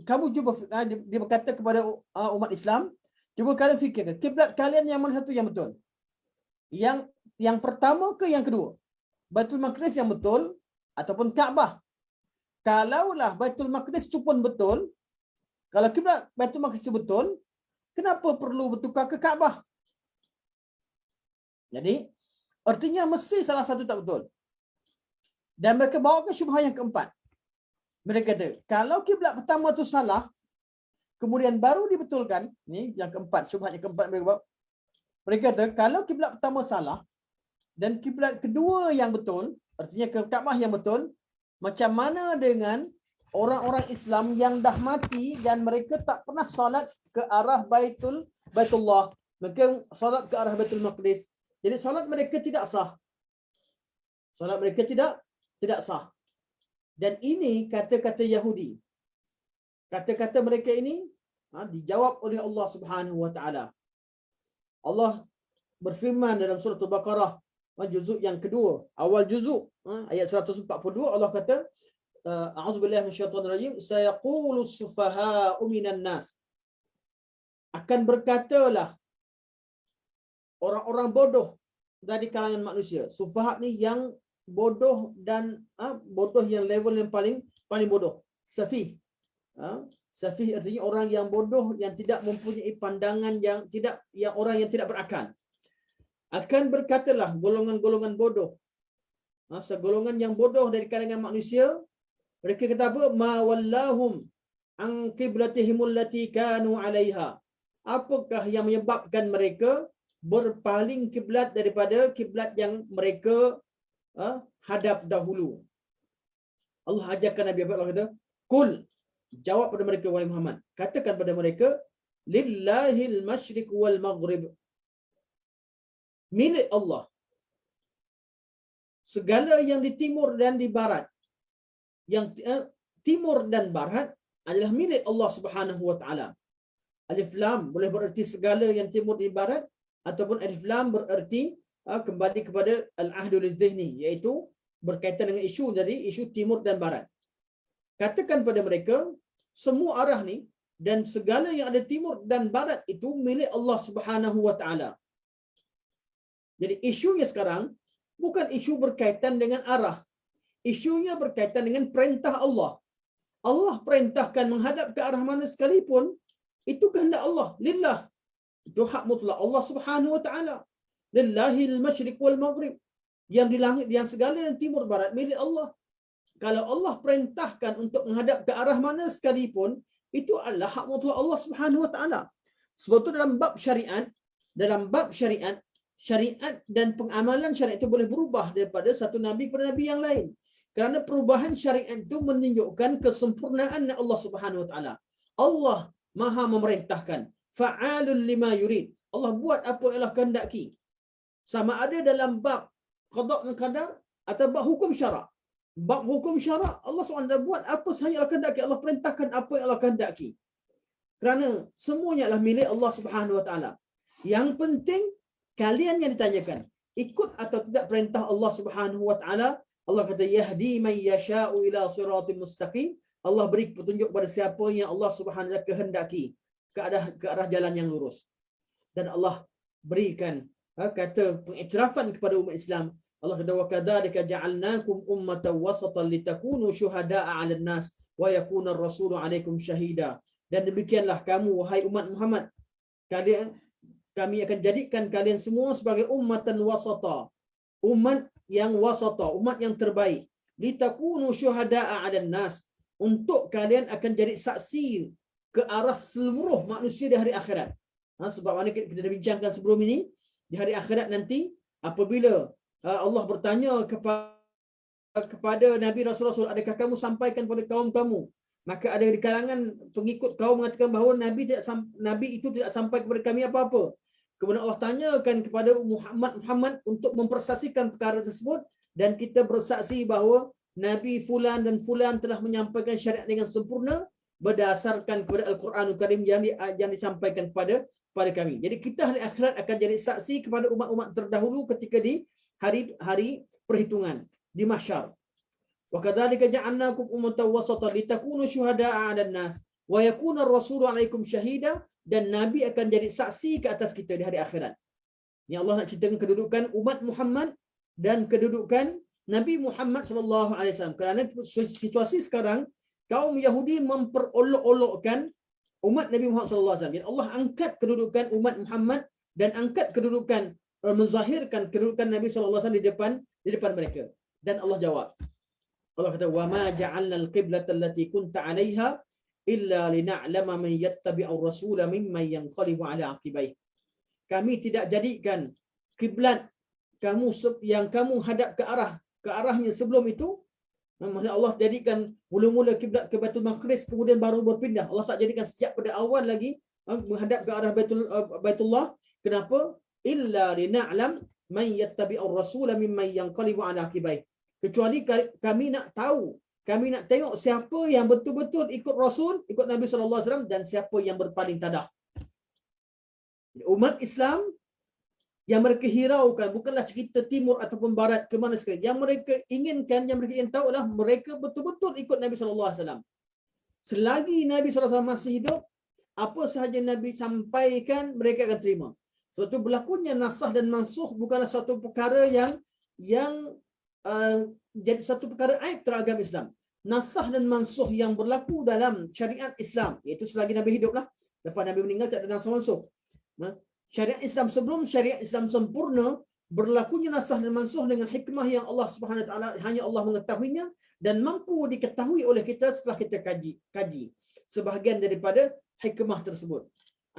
kamu cuba, dia berkata kepada umat Islam, cuba kalian fikir, kiblat kalian yang mana satu yang betul? Yang pertama ke yang kedua? Baitul Maqdis yang betul ataupun Kaabah? Kalaulah Baitul Maqdis itu pun betul, kalau kiblat Baitul Maqdis itu betul, kenapa perlu bertukar ke Kaabah? Jadi, artinya mesti salah satu tak betul. Dan mereka bawa ke syubhah yang keempat. Mereka kata, kalau kiblat pertama tu salah, kemudian baru dibetulkan, ni yang keempat, syubhat yang keempat mereka bawa. Mereka kata, kalau kiblat pertama salah, dan kiblat kedua yang betul, artinya ke Kaabah yang betul, macam mana dengan orang-orang Islam yang dah mati dan mereka tak pernah solat ke arah Baitullah. Mereka solat ke arah Baitul Maqdis. Jadi solat mereka tidak sah. Solat mereka tidak sah. Dan ini kata-kata Yahudi. Kata-kata mereka ini dijawab oleh Allah Subhanahu Wa Taala. Allah berfirman dalam surah Al-Baqarah, juzuk yang kedua, awal juzuk, ayat 142, Allah kata, a'udzubillahi minasyaitonir rajim, sayaqulu sufaha'u minan nas. Akan berkatalah orang-orang bodoh dari kalangan manusia. Sufaha ni yang bodoh dan bodoh yang level yang paling bodoh. Safih. Safih artinya orang yang bodoh, yang tidak mempunyai pandangan, yang orang yang tidak berakal. Akan berkatalah golongan-golongan bodoh, segolongan yang bodoh dari kalangan manusia, mereka kata apa? Ma wallahum an qiblatihim allati kanu 'alaiha. Apakah yang menyebabkan mereka berpaling kiblat daripada kiblat yang mereka hadap dahulu? Allah ajarkan Nabi, Allah kata, "Qul," jawab pada mereka wahai Muhammad, katakan pada mereka, "Lillahil masyriq wal maghrib." Milik Allah segala yang di timur dan di barat. Yang timur dan barat adalah milik Allah Subhanahu Wa Taala. Alif Lam boleh bererti segala yang timur di barat, ataupun Alif Lam bererti kembali kepada al-ahdul zihni, iaitu berkaitan dengan isu dari isu timur dan barat. Katakan pada mereka, semua arah ni dan segala yang ada timur dan barat itu milik Allah Subhanahu Wa Taala. Jadi isunya sekarang bukan isu berkaitan dengan arah. Isunya berkaitan dengan perintah Allah. Allah perintahkan menghadap ke arah mana sekalipun, itu kehendak Allah. Lillah. Itu hak mutlak Allah Subhanahu Wa Taala. Lillahil masyriq wal maghrib. Yang di langit, yang segala yang timur barat milik Allah. Kalau Allah perintahkan untuk menghadap ke arah mana sekalipun, itu adalah hak mutlak Allah Subhanahu Wa Taala. Sebab itu dalam bab syariat, dalam bab syariat, syariat dan pengamalan syariat itu boleh berubah daripada satu nabi kepada nabi yang lain. Kerana perubahan syariat itu menunjukkan kesempurnaan Allah Subhanahu Wa Taala. Allah Maha memerintahkan, fa'alul lima yurid. Allah buat apa yang Allah kehendaki. Sama ada dalam bab qada dan qadar atau bab hukum syarak. Bab hukum syarak, Allah SWT buat apa sahaja Allah kehendaki. Allah perintahkan apa yang Allah kehendaki. Kerana semuanya adalah milik Allah Subhanahu Wa Taala. Yang penting kalian yang ditanyakan, ikut atau tidak perintah Allah Subhanahu Wa Taala. Allah kata yahdi man yasha'u ila siratim mustaqim. Allah beri petunjuk pada siapa yang Allah Subhanahu Wa Taala kehendaki ke arah jalan yang lurus. Dan Allah berikan kata pengiktirafan kepada umat Islam. Allah kata wa kadzalika ja'alnakum ummatan wasatan litakunu syuhada'a 'alan nas wa yakuna ar-rasulu 'alaikum syahida. Dan demikianlah kamu wahai umat Muhammad, kami akan jadikan kalian semua sebagai ummatan wasata. Umat yang wasata, umat yang terbaik. Litakunu syuhada'a 'alan nas, untuk kalian akan jadi saksi ke arah seluruh manusia di hari akhirat. Sebab mana kita dah bincangkan sebelum ini, di hari akhirat nanti apabila Allah bertanya kepada Nabi Rasul, adakah kamu sampaikan kepada kaum kamu? Maka ada di kalangan pengikut kaum mengatakan bahawa Nabi itu tidak sampai kepada kami apa-apa. Kemudian Allah tanyakan kepada Muhammad untuk mempersaksikan perkara tersebut, dan kita bersaksi bahawa Nabi fulan dan fulan telah menyampaikan syariat dengan sempurna berdasarkan kepada Al-Quranul Karim yang disampaikan kepada kami. Jadi kita hari akhirat akan jadi saksi kepada umat-umat terdahulu ketika di hari perhitungan di mahsyar. Wa kadzalika ja'alnakum ummatan wasatan litakunu syuhada'a 'alan nas wa yakuna ar-rasulu 'alaikum syahida, dan nabi akan jadi saksi ke atas kita di hari akhirat. Ni Allah nak ceritakan kedudukan umat Muhammad dan kedudukan Nabi Muhammad sallallahu alaihi wasallam. Kerana situasi sekarang kaum Yahudi memperolok-olokkan umat Nabi Muhammad sallallahu alaihi wasallam. Jadi Allah angkat kedudukan umat Muhammad dan angkat kedudukan, menzahirkan kedudukan Nabi sallallahu alaihi wasallam di depan mereka. Dan Allah jawab. Allah kata wa ma ja'alna al-qiblata allati kunta 'alaiha illa lina'lama man yattabi'ur rasula mimman yanqalibu 'ala 'aqibai. Kami tidak jadikan kiblat kamu yang kamu hadap ke arahnya sebelum itu. Maksudnya Allah jadikan mula-mula kiblat ke Baitul Maqdis, kemudian baru berpindah. Allah tak jadikan sejak pada awal lagi menghadap ke arah Baitullah. Kenapa? Illa lina'lam man yattabi'ur rasula mimman yanqalibu 'ala 'aqibai. Kecuali kami nak tahu, kami nak tengok siapa yang betul-betul ikut Rasul, ikut Nabi sallallahu alaihi wasallam, dan siapa yang berpaling tadah. Umat Islam yang mereka hiraukan bukanlah cerita timur ataupun barat ke mana sekali. Yang mereka inginkan, yang mereka ingin tahu adalah mereka betul-betul ikut Nabi sallallahu alaihi wasallam. Selagi Nabi sallallahu alaihi wasallam masih hidup, apa sahaja Nabi sampaikan mereka akan terima. Sebab itu berlakunya nasah dan mansukh bukanlah satu perkara yang jadi satu perkara aib terhadap agama Islam. Nasah dan mansukh yang berlaku dalam syariat Islam, iaitu selagi Nabi hiduplah. Lepas Nabi meninggal tak ada nasah mansukh. Syariat Islam sebelum syariat Islam sempurna, berlakunya nasah dan mansukh dengan hikmah yang Allah Subhanahu Wa Taala hanya Allah mengetahuinya dan mampu diketahui oleh kita setelah kita kaji sebahagian daripada hikmah tersebut.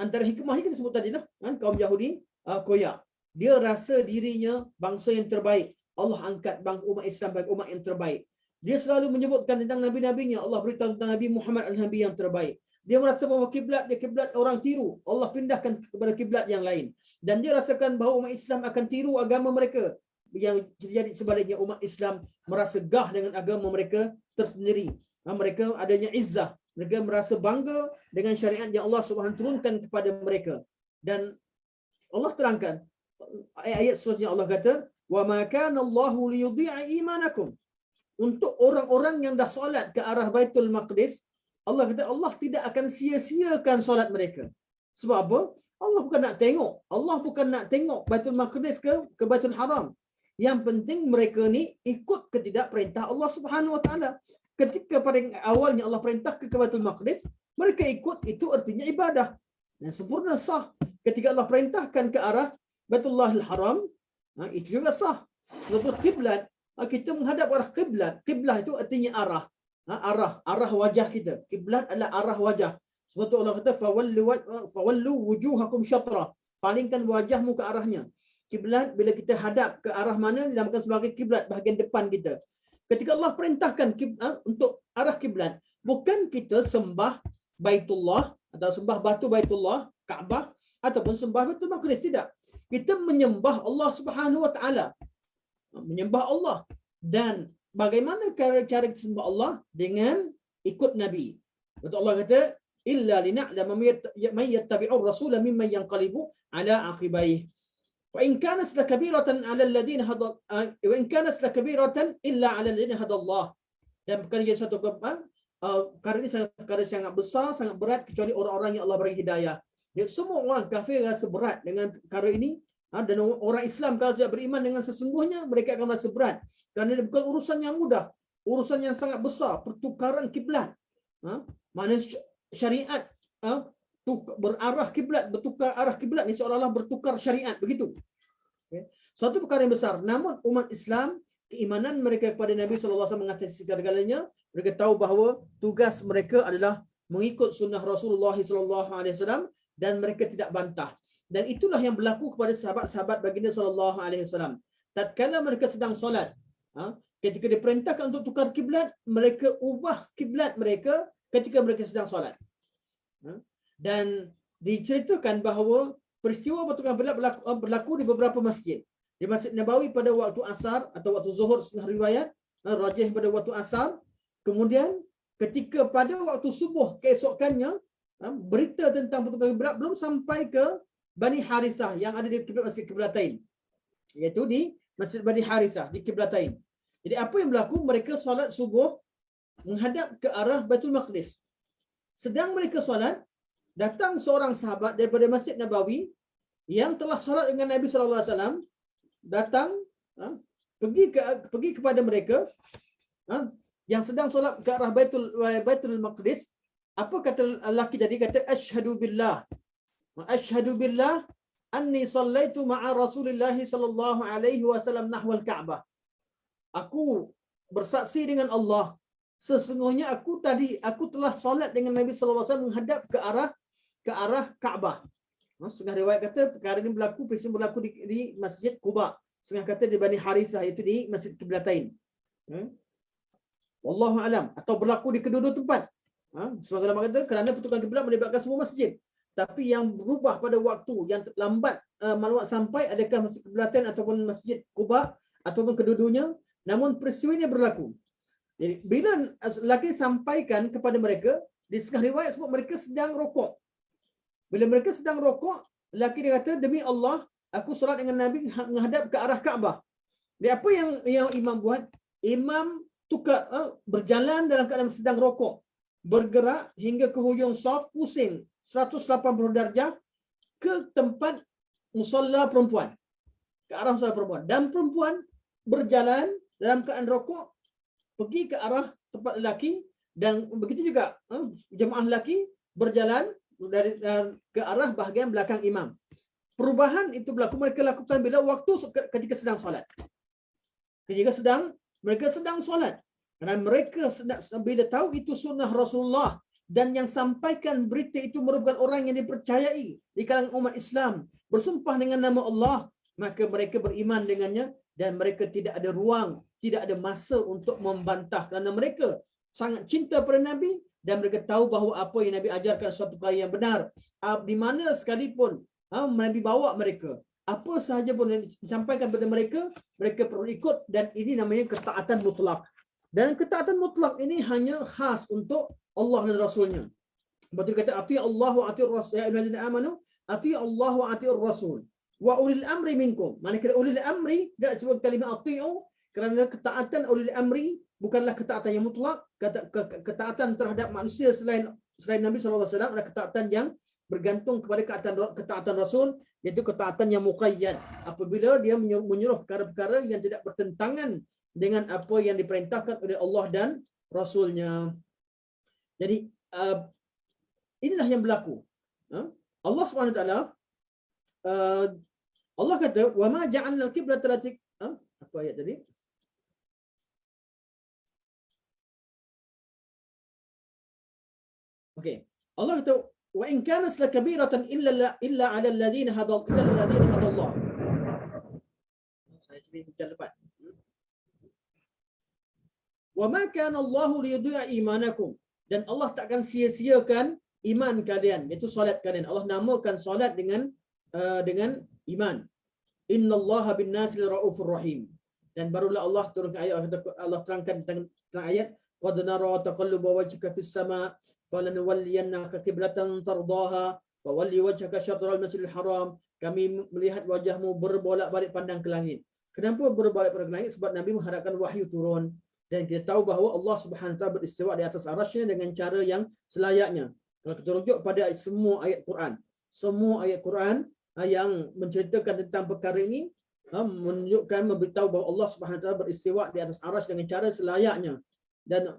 Antara hikmah ini kita sebut tadilah, kaum Yahudi koyak. Dia rasa dirinya bangsa yang terbaik. Allah angkat umat Islam sebagai umat yang terbaik. Dia selalu menyebutkan tentang nabi-nabinya. Allah beritahu tentang Nabi Muhammad al-Nabi yang terbaik. Dia merasa bahawa kiblat dia kiblat orang tiru. Allah pindahkan kepada kiblat yang lain. Dan dia rasakan bahawa umat Islam akan tiru agama mereka. Yang terjadi sebaliknya, umat Islam merasa gah dengan agama mereka tersendiri. Mereka adanya izzah. Mereka merasa bangga dengan syariat yang Allah Subhanahu turunkan kepada mereka. Dan Allah terangkan ayat seterusnya, Allah kata wa ma kana Allahu liyudhi'a imanakum. Untuk orang-orang yang dah solat ke arah Baitul Maqdis, Allah kata Allah tidak akan sia-siakan solat mereka. Sebab apa? Allah bukan nak tengok. Allah bukan nak tengok Baitul Maqdis ke Baitul Haram. Yang penting mereka ni ikut ke tidak perintah Allah Subhanahu Wa Taala. Ketika pada awalnya Allah perintah ke Baitul Maqdis, mereka ikut, itu artinya ibadah. Dan sempurna sah. Ketika Allah perintahkan ke arah Baitullahil Haram, itu juga sah. Sebab itu kiblat, kita menghadap arah kiblat. Kiblat itu artinya arah. Arah wajah kita. Kiblat adalah arah wajah. Sebab itu Allah kata fawallu wujuhakum syatra. palingkan wajahmu ke arahnya. Kiblat bila kita hadap ke arah mana dinamakan sebagai kiblat, bahagian depan kita. Ketika Allah perintahkan untuk arah kiblat, bukan kita sembah Baitullah atau sembah batu Baitullah, Kaabah, ataupun sembah Baitul Maqdis, tidak. Kita menyembah Allah Subhanahu Wa Taala. Menyembah Allah. Dan bagaimana cara kita sembah Allah? Dengan ikut Nabi. Betul Allah kata, illa lina'lama man yattabi'ur rasula mimman yanqalibu ala aqibaih. Wa in kanat lakabiratan 'ala alladhina hada wa in kanat lakabiratan illa 'ala alladhina hada Allah. Dan perkara jadi satu perkara ini sangat besar, sangat berat kecuali orang-orang yang Allah beri hidayah. Jadi semua orang kafir rasa berat dengan perkara ini, dan orang Islam kalau tidak beriman dengan sesungguhnya mereka akan rasa berat kerana ini bukan urusan yang mudah, urusan yang sangat besar, pertukaran kiblat. Mana syariat berarah kiblat, bertukar arah kiblat ni seolah-olah bertukar syariat, begitu. Okay. Suatu perkara yang besar. Namun umat Islam, keimanan mereka kepada Nabi sallallahu alaihi wasallam mengatasi segala-galanya, mereka tahu bahawa tugas mereka adalah mengikut sunnah Rasulullah sallallahu alaihi wasallam dan mereka tidak bantah. Dan itulah yang berlaku kepada sahabat-sahabat baginda sallallahu alaihi wasallam. Tatkala mereka sedang solat, ketika diperintahkan untuk tukar kiblat, mereka ubah kiblat mereka ketika mereka sedang solat. Dan diceritakan bahawa peristiwa bertukar kiblat berlaku di beberapa masjid. Di Masjid Nabawi pada waktu asar atau waktu zuhur, setengah riwayat rajih pada waktu asar. Kemudian ketika pada waktu subuh keesokannya, berita tentang bertukar kiblat belum sampai ke Bani Harithah yang ada di Masjid Qiblatain, iaitu di Masjid Bani Harithah di Qiblatain. Jadi apa yang berlaku? Mereka solat subuh menghadap ke arah Baitul Maqdis. Sedang mereka solat, datang seorang sahabat daripada Masjid Nabawi yang telah solat dengan Nabi sallallahu alaihi wasallam, datang pergi kepada mereka yang sedang solat ke arah Baitul Maqdis. Apa kata lelaki tadi? Kata asyhadu billah anni sallaitu ma'a Rasulillah sallallahu alaihi wasallam nahwal Ka'bah. Aku bersaksi dengan Allah, sesungguhnya aku telah solat dengan Nabi sallallahu alaihi wasallam menghadap ke arah Kaabah. Setengah riwayat kata perkara ini peristiwa berlaku di Masjid Quba. Setengah kata di Bani Harithah, iaitu di Masjid Qiblatain. Wallahu alam, atau berlaku di kedua-dua tempat. Sebagai ulama kata kerana pertukaran kiblat melibatkan semua masjid. Tapi yang berubah pada waktu yang lambat maklumat sampai adakah Masjid Qiblatain ataupun Masjid Quba ataupun kedua-duanya, namun peristiwa ini berlaku. Jadi bila lelaki sampaikan kepada mereka, di setengah riwayat sebut mereka sedang rokok. Bila mereka sedang rokok, lelaki dia kata, demi Allah, aku solat dengan Nabi menghadap ke arah Kaabah. Jadi apa yang imam buat? Imam tukar berjalan dalam keadaan sedang rokok, bergerak hingga ke hujung saf, pusing 180 darjah ke tempat musalla perempuan, ke arah musalla perempuan, dan perempuan berjalan dalam keadaan rokok pergi ke arah tempat lelaki, dan begitu juga jemaah lelaki berjalan dari ke arah bahagian belakang imam. Perubahan itu berlaku mereka lakukan bila waktu ketika sedang solat. Mereka sedang solat. Kerana mereka bila tahu itu sunnah Rasulullah dan yang sampaikan berita itu merupakan orang yang dipercayai di kalangan umat Islam, bersumpah dengan nama Allah, maka mereka beriman dengannya dan mereka tidak ada ruang, tidak ada masa untuk membantah kerana mereka sangat cinta pada Nabi dan mereka tahu bahawa apa yang Nabi ajarkan suatu perkara yang benar. Di mana sekalipun Nabi bawa mereka, apa sahaja pun yang disampaikan kepada mereka, mereka perlu ikut, dan ini namanya ketaatan mutlak. Dan ketaatan mutlak ini hanya khas untuk Allah dan Rasulnya. Betul kata ati Allah wa ati Rasul, ya ayyuhallazina amanu ati Allah wa ati Rasul wa ulil amri minkum. Manakala ulil amri tidak sebut kalimah ati'u kerana ketaatan ulil amri bukanlah ketaatan yang mutlak. Ketaatan terhadap manusia selain Nabi sallallahu alaihi wasallam adalah ketaatan yang bergantung kepada ketaatan Rasul, iaitu ketaatan yang muqayyad. Apabila dia menyuruh perkara-perkara yang tidak bertentangan dengan apa yang diperintahkan oleh Allah dan Rasulnya. Jadi inilah yang berlaku. Allah Subhanahu Wa Taala, Allah kata, "Wa ma ja'alna al-qiblata allati..." Apa ayat tadi? Okey. Allah kata, wa in kanat lakabiratan illa 'ala alladhina hadallah. Saya sendiri baca lepas. Wa ma kana Allahu liyudhi'a imanakum, dan Allah takkan sia-siakan iman kalian, iaitu solat kalian. Allah namakan solat dengan iman. Innallaha bin-nasi raufur rahim. Dan barulah Allah turunkan ayat, Allah terangkan tentang ayat qad nara taqalluba wajhika fis sama falanuwalliyannaka qiblatan tardaha fawalli wajhaka syatral masjidil haram. Kami melihat wajahmu berbolak-balik pandang ke langit. Kenapa berbolak-balik ke langit? Sebab Nabi mengharapkan wahyu turun, dan kita tahu bahawa Allah Subhanahu Wa Taala beristiwa di atas arasy-Nya dengan cara yang selayaknya. Kalau kita rujuk pada semua ayat Quran yang menceritakan tentang perkara ini, menunjukkan, memberitahu bahawa Allah Subhanahu Wa Taala beristiwa di atas arasy dengan cara selayaknya, dan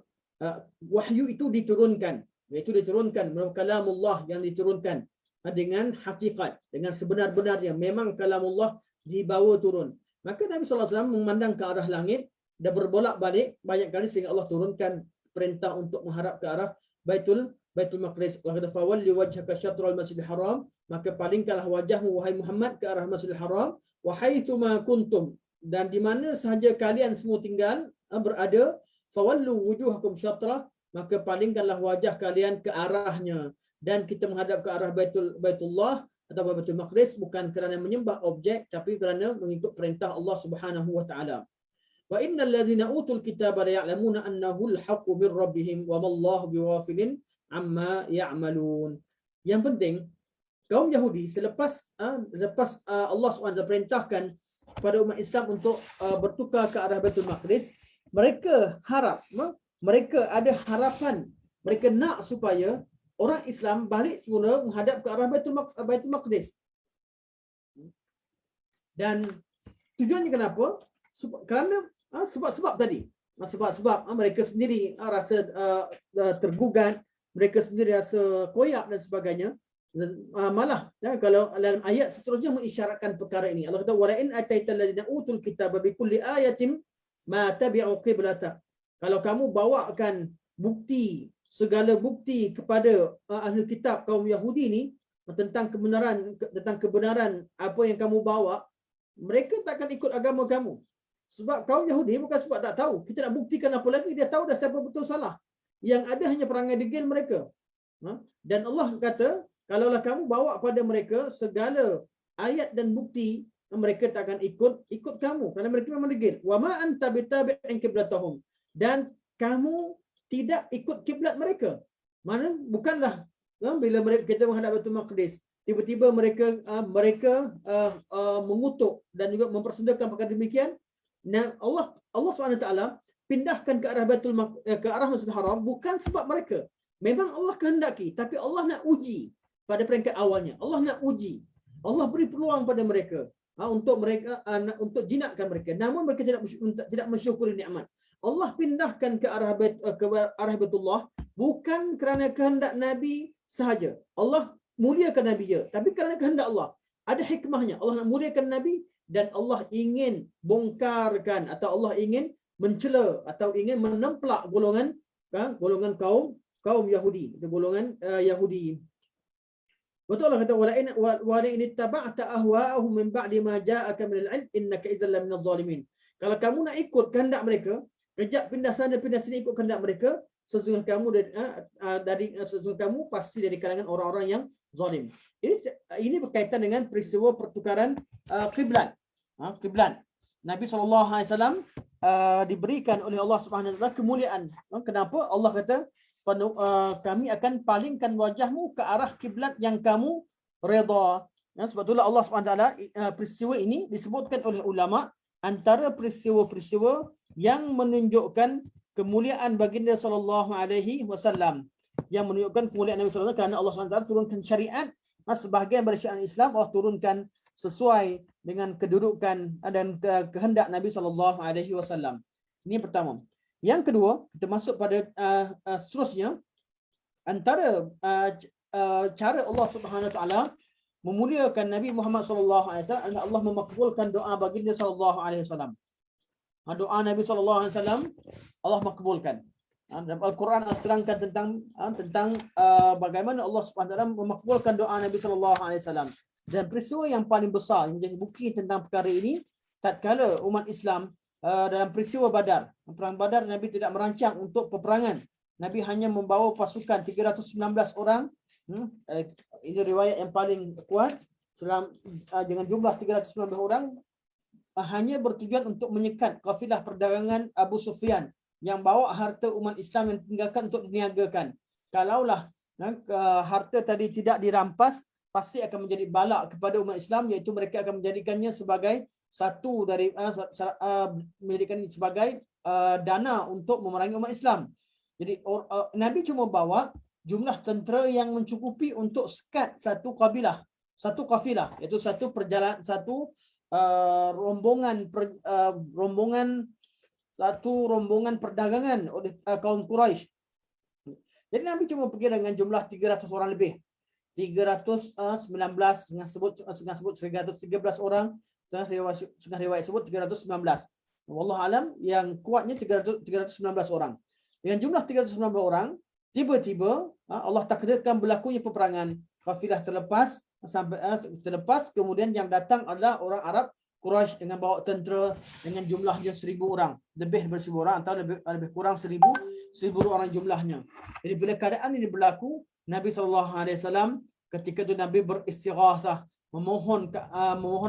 wahyu itu diturunkan, iaitu diturunkan kalamullah yang diturunkan dengan hakikat, dengan sebenar-benarnya. Memang kalamullah dibawa turun. Maka Nabi sallallahu alaihi wasallam memandang ke arah langit dan berbolak-balik banyak kali sehingga Allah turunkan perintah untuk menghadap ke arah Baitul Maqdis. Allah kata fawalli wajhaka syatral masjidil haram, maka palingkanlah wajahmu wahai Muhammad ke arah Masjidil Haram, wa haitsuma kuntum, dan di mana sahaja kalian semua tinggal berada, fawallu wujuhakum syatra, maka palingkanlah wajah kalian ke arahnya. Dan kita menghadap ke arah Baitullah atau Baitul Maqdis bukan kerana menyembah objek, tapi kerana mengikut perintah Allah Subhanahu wa taala. Wa innal ladzina utul kitaba la ya'lamuna annahu al-haqqu mir rabbihim wa mallahu bighafilin amma ya'malun. Yang penting, kaum Yahudi selepas Allah SWT perintahkan kepada umat Islam untuk bertukar ke arah Baitul Maqdis, mereka harap, mereka ada harapan, mereka nak supaya orang Islam balik semula menghadap ke arah Baitul Maqdis. Dan tujuannya kenapa? Kerana sebab-sebab tadi. Sebab-sebab mereka sendiri rasa tergugat, mereka sendiri rasa koyak dan sebagainya. Malah kalau dalam ayat seterusnya mengisyaratkan perkara ini. Allah kata wala in ataital ladzina utul kitaba bikulli ayatin ma tabi'u qiblata. Kalau kamu bawakan bukti, segala bukti kepada ahli kitab kaum Yahudi ni tentang kebenaran apa yang kamu bawa, mereka takkan ikut agama kamu. Sebab kaum Yahudi bukan sebab tak tahu. Kita nak buktikan apa lagi, dia tahu dah siapa betul salah. Yang ada hanya perangai degil mereka. Dan Allah kata, kalaulah kamu bawa pada mereka segala ayat dan bukti, mereka takkan ikut kamu kerana mereka memang degil. Wa ma anta bitabi'in qiblatahum, dan kamu tidak ikut kiblat mereka. Mana bukanlah bila kita menghadap Baitul Maqdis, tiba-tiba mereka mengutuk dan juga mempersendakan perkara demikian. Nah, Allah SWT pindahkan ke arah Masjidil Haram bukan sebab mereka. Memang Allah kehendaki, tapi Allah nak uji pada peringkat awalnya. Allah nak uji. Allah beri peluang pada mereka untuk jinakkan mereka. Namun mereka tidak mensyukuri nikmat. Allah pindahkan ke arah Baitullah bukan kerana kehendak Nabi sahaja. Allah muliakan Nabi je, tapi kerana kehendak Allah. Ada hikmahnya. Allah nak muliakan Nabi dan Allah ingin bongkarkan atau Allah ingin mencela atau ingin menemplak golongan kaum Yahudi, itu golongan Yahudi. Betul Allah kata wala in ittaba'ta ahwa'ahum min ba'di ma ja'aka minal 'ilm innaka idzal laminadh dhalimin. Kalau kamu nak ikut kehendak mereka, kejap pindah sana pindah sini ikut kehendak mereka, sesungguhnya kamu pasti dari kalangan orang-orang yang zalim. Ini berkaitan dengan peristiwa pertukaran kiblat. Kiblat. Nabi SAW diberikan oleh Allah Subhanahu Wa Taala kemuliaan. Kenapa? Allah kata kami akan palingkan wajahmu ke arah kiblat yang kamu redha. Sebab itulah Allah Subhanahu Wa Taala peristiwa ini disebutkan oleh ulama antara peristiwa-peristiwa yang menunjukkan kemuliaan baginda sallallahu alaihi wasallam, yang menunjukkan kemuliaan Nabi sallallahu alaihi wasallam kerana Allah Subhanahu Wa Taala turunkan syariat, sebahagian dari syariat Islam Allah turunkan sesuai dengan kedudukan dan kehendak Nabi sallallahu alaihi wasallam. Ini pertama. Yang kedua, kita masuk pada seterusnya, antara cara Allah Subhanahu Wa Taala memuliakan Nabi Muhammad sallallahu alaihi wasallam, Allah memakbulkan doa baginda sallallahu alaihi wasallam. Doa Nabi sallallahu alaihi wasallam Allah makbulkan. Dalam Al-Quran terangkan tentang bagaimana Allah Subhanahu Wa Taala memakbulkan doa Nabi Sallallahu Alaihi Wasallam. Dan peristiwa yang paling besar yang menjadi bukti tentang perkara ini, tatkala umat Islam dalam peristiwa Badar, perang Badar, Nabi tidak merancang untuk peperangan. Nabi hanya membawa pasukan 319 orang. Ini riwayat yang paling kuat. Dengan jumlah 319 orang, hanya bertujuan untuk menyekat kafilah perdagangan Abu Sufyan yang bawa harta umat Islam yang tinggalkan untuk diniagakan. Kalaulah harta tadi tidak dirampas, pasti akan menjadi balak kepada umat Islam, iaitu mereka akan menjadikannya sebagai satu dari menjadikan sebagai dana untuk memerangi umat Islam. Jadi Nabi cuma bawa jumlah tentera yang mencukupi untuk sekat satu kafilah, iaitu satu perjalanan, rombongan perdagangan oleh kaum Quraisy. Jadi Nabi cuma pergi dengan jumlah 300 orang lebih. 319 setengah sebut 313 orang, setengah riwayat sebut 319. Wallahu alam, yang kuatnya 319 orang. Dengan jumlah 319 orang, tiba-tiba Allah takdirkan berlakunya peperangan. Kafilah terlepas, kemudian yang datang adalah orang Arab Quraisy dengan bawa tentera dengan jumlahnya 1,000 orang, lebih daripada 1,000 orang atau lebih kurang 1,000 orang jumlahnya. Jadi bila keadaan ini berlaku, Nabi SAW ketika itu Nabi beristighatsah, memohon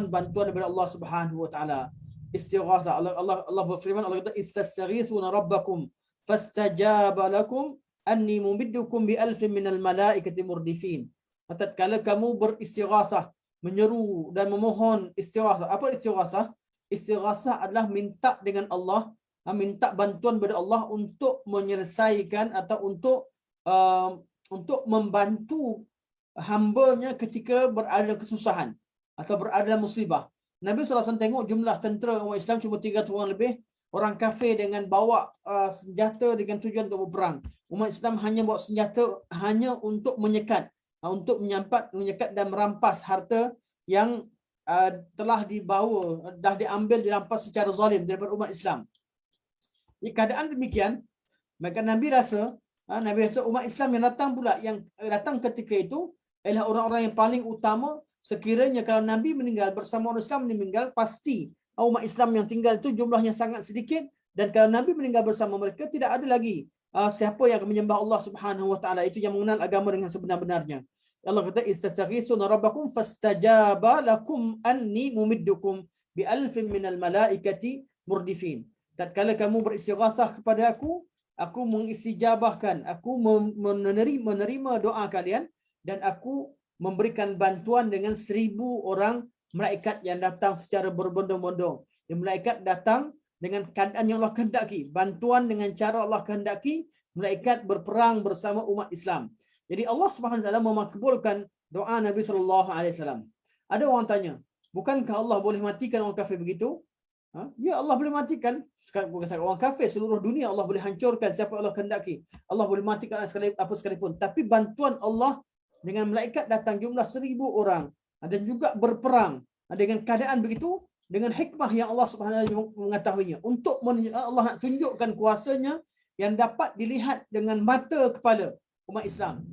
bantuan daripada Allah Subhanahu Wa Taala. Istighatsah, Allah berfirman, Allah kata istastaghithuna rabbakum fastajaba lakum anni mumiddukum bi alfin minal malaikati murdifin. Tatkala kamu beristighatsah, menyeru dan memohon istighatsah. Apa istighatsah? Istighatsah adalah minta dengan Allah, minta bantuan kepada Allah untuk menyelesaikan atau untuk membantu hamba-Nya ketika berada dalam kesusahan atau berada dalam musibah. Nabi SAW tengok jumlah tentera umat Islam cuma 300 orang lebih, orang kafir dengan bawa senjata dengan tujuan untuk berperang. Umat Islam hanya bawa senjata hanya untuk menyekat, menyekat dan merampas harta yang telah diambil, dirampas secara zalim daripada umat Islam. Di keadaan demikian, maka Nabi rasa umat Islam yang datang ketika itu ialah orang-orang yang paling utama. Sekiranya kalau Nabi meninggal bersama orang Islam meninggal, pasti umat Islam yang tinggal itu jumlahnya sangat sedikit, dan kalau Nabi meninggal bersama mereka, tidak ada lagi siapa yang akan menyembah Allah Subhanahu Wa Taala, itu yang mengenal agama dengan sebenar-benarnya. Allah kata istastaghithuna rabbakum fastajaba lakum anni mumiddukum bi alfin minal malaikati murdifin. Tatkala kamu beristighatsah kepada aku mengistijabahkan, aku menerima doa kalian, dan aku memberikan bantuan dengan 1,000 orang malaikat yang datang secara berbondong-bondong. Yang malaikat datang dengan keadaan yang Allah kehendaki, bantuan dengan cara Allah kehendaki, malaikat berperang bersama umat Islam. Jadi Allah Subhanahu Wa Taala memakbulkan doa Nabi Sallallahu Alaihi Wasallam. Ada orang tanya, bukankah Allah boleh matikan orang kafir begitu? Ya, Allah boleh matikan. Bukan sahaja orang kafir, seluruh dunia Allah boleh hancurkan siapa Allah kehendaki. Allah boleh matikan apa sekalipun. Tapi bantuan Allah dengan malaikat datang jumlah 1,000 orang dan juga berperang dengan keadaan begitu, dengan hikmah yang Allah Subhanahu Wa Taala mengetahuinya, untuk Allah nak tunjukkan kuasanya yang dapat dilihat dengan mata kepala umat Islam.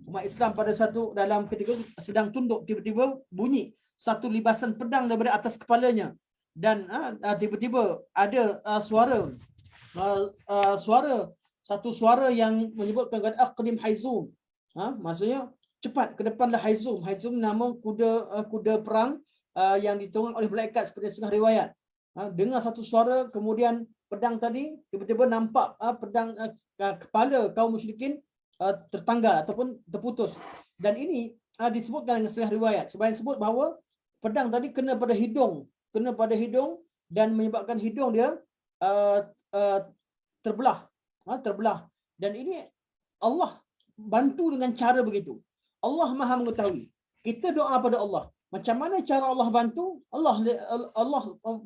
Umat Islam pada dalam ketika sedang tunduk, tiba-tiba bunyi satu libasan pedang daripada atas kepalanya, dan tiba-tiba ada satu suara yang menyebutkan kata aqdim haizum. Maksudnya cepat ke depanlah haizum. Haizum nama kuda perang yang ditunggang oleh malaikat seperti setengah riwayat. Dengar satu suara, kemudian pedang tadi tiba-tiba nampak pedang kepala kaum musyrikin tertanggal ataupun terputus. Dan ini disebutkan dengan setengah riwayat. Sebahagian sebut bahawa pedang tadi kena pada hidung dan menyebabkan hidung dia terbelah. Dan ini Allah bantu dengan cara begitu. Allah Maha mengetahui. Kita doa pada Allah. Macam mana cara Allah bantu? Allah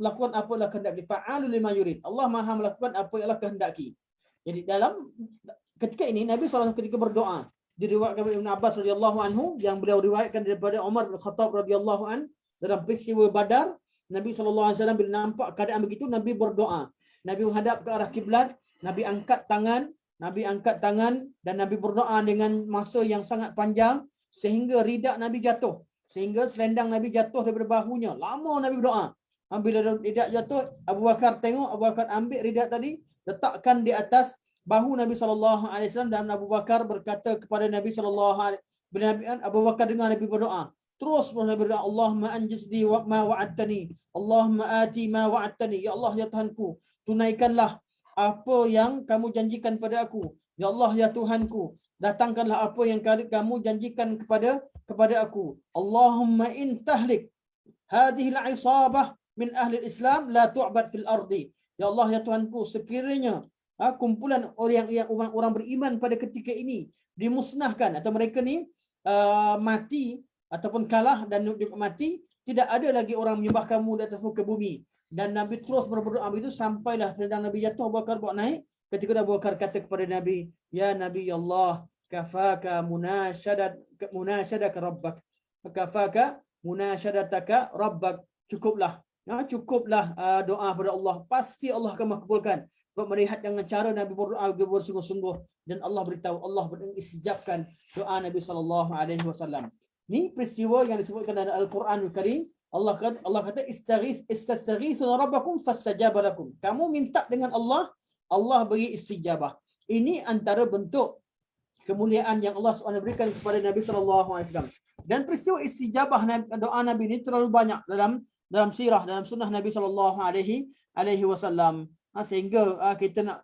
lakukan apa yang kehendaki. Fa'alul lima yurid. Allah Maha melakukan apa yang Allah kehendaki. Jadi dalam ketika ini Nabi SAW ketika berdoa, diriwayatkan oleh Ibn Abbas radhiyallahu anhu, yang beliau riwayatkan daripada Umar bin Khattab radhiyallahu an, dalam peristiwa Badar, Nabi SAW bila nampak keadaan begitu, Nabi berdoa. Nabi menghadap ke arah kiblat, Nabi angkat tangan, Nabi angkat tangan dan Nabi berdoa dengan masa yang sangat panjang sehingga ridak Nabi jatuh. Sehingga selendang Nabi jatuh daripada bahunya. Lama Nabi berdoa. Bila ridak jatuh, Abu Bakar tengok, Abu Bakar ambil ridak tadi, letakkan di atas bahu Nabi SAW, dan Abu Bakar berkata kepada Nabi SAW, bila Abu Bakar dengar Nabi berdoa, terus Nabi berdoa, Allahumma anjizli ma wa'adtani, Allahumma ati ma wa'adtani, ya Allah ya Tuhanku, tunaikanlah apa yang kamu janjikan pada aku, ya Allah ya Tuhanku, datangkanlah apa yang kamu janjikan kepada aku. Allahumma in tahlik hadhihi al-isabah min ahli Islam la tu'bad fil ardi. Ya Allah ya Tuhanku, sekiranya kumpulan orang beriman pada ketika ini dimusnahkan atau mereka ni mati ataupun kalah dan mati, tidak ada lagi orang menyembah kamu di atas muka bumi. Dan Nabi terus berdoa begitu sampailah selendang Nabi jatuh. Abu Bakar bawa naik. Ketika Abu Bakar kata kepada Nabi, ya Nabi Allah, kafaka munashadaka rabbak, kafaka munashadataka rabbak, cukuplah, cukuplah doa kepada Allah, pasti Allah akan makbulkan. Sebab melihat dengan cara Nabi berdoa bersungguh-sungguh, dan Allah beritahu, Allah mengisijabkan doa Nabi SAW. Ini peristiwa yang disebutkan dalam Al-Quranul Karim. Allah kata istaghithuna rabbakum fastajaba lakum. Kamu minta dengan Allah, Allah beri istijabah. Ini antara bentuk kemuliaan yang Allah SWT berikan kepada Nabi SAW. Dan peristiwa istijabah doa Nabi ini terlalu banyak dalam sirah, dalam sunnah Nabi SAW. Sehingga kita nak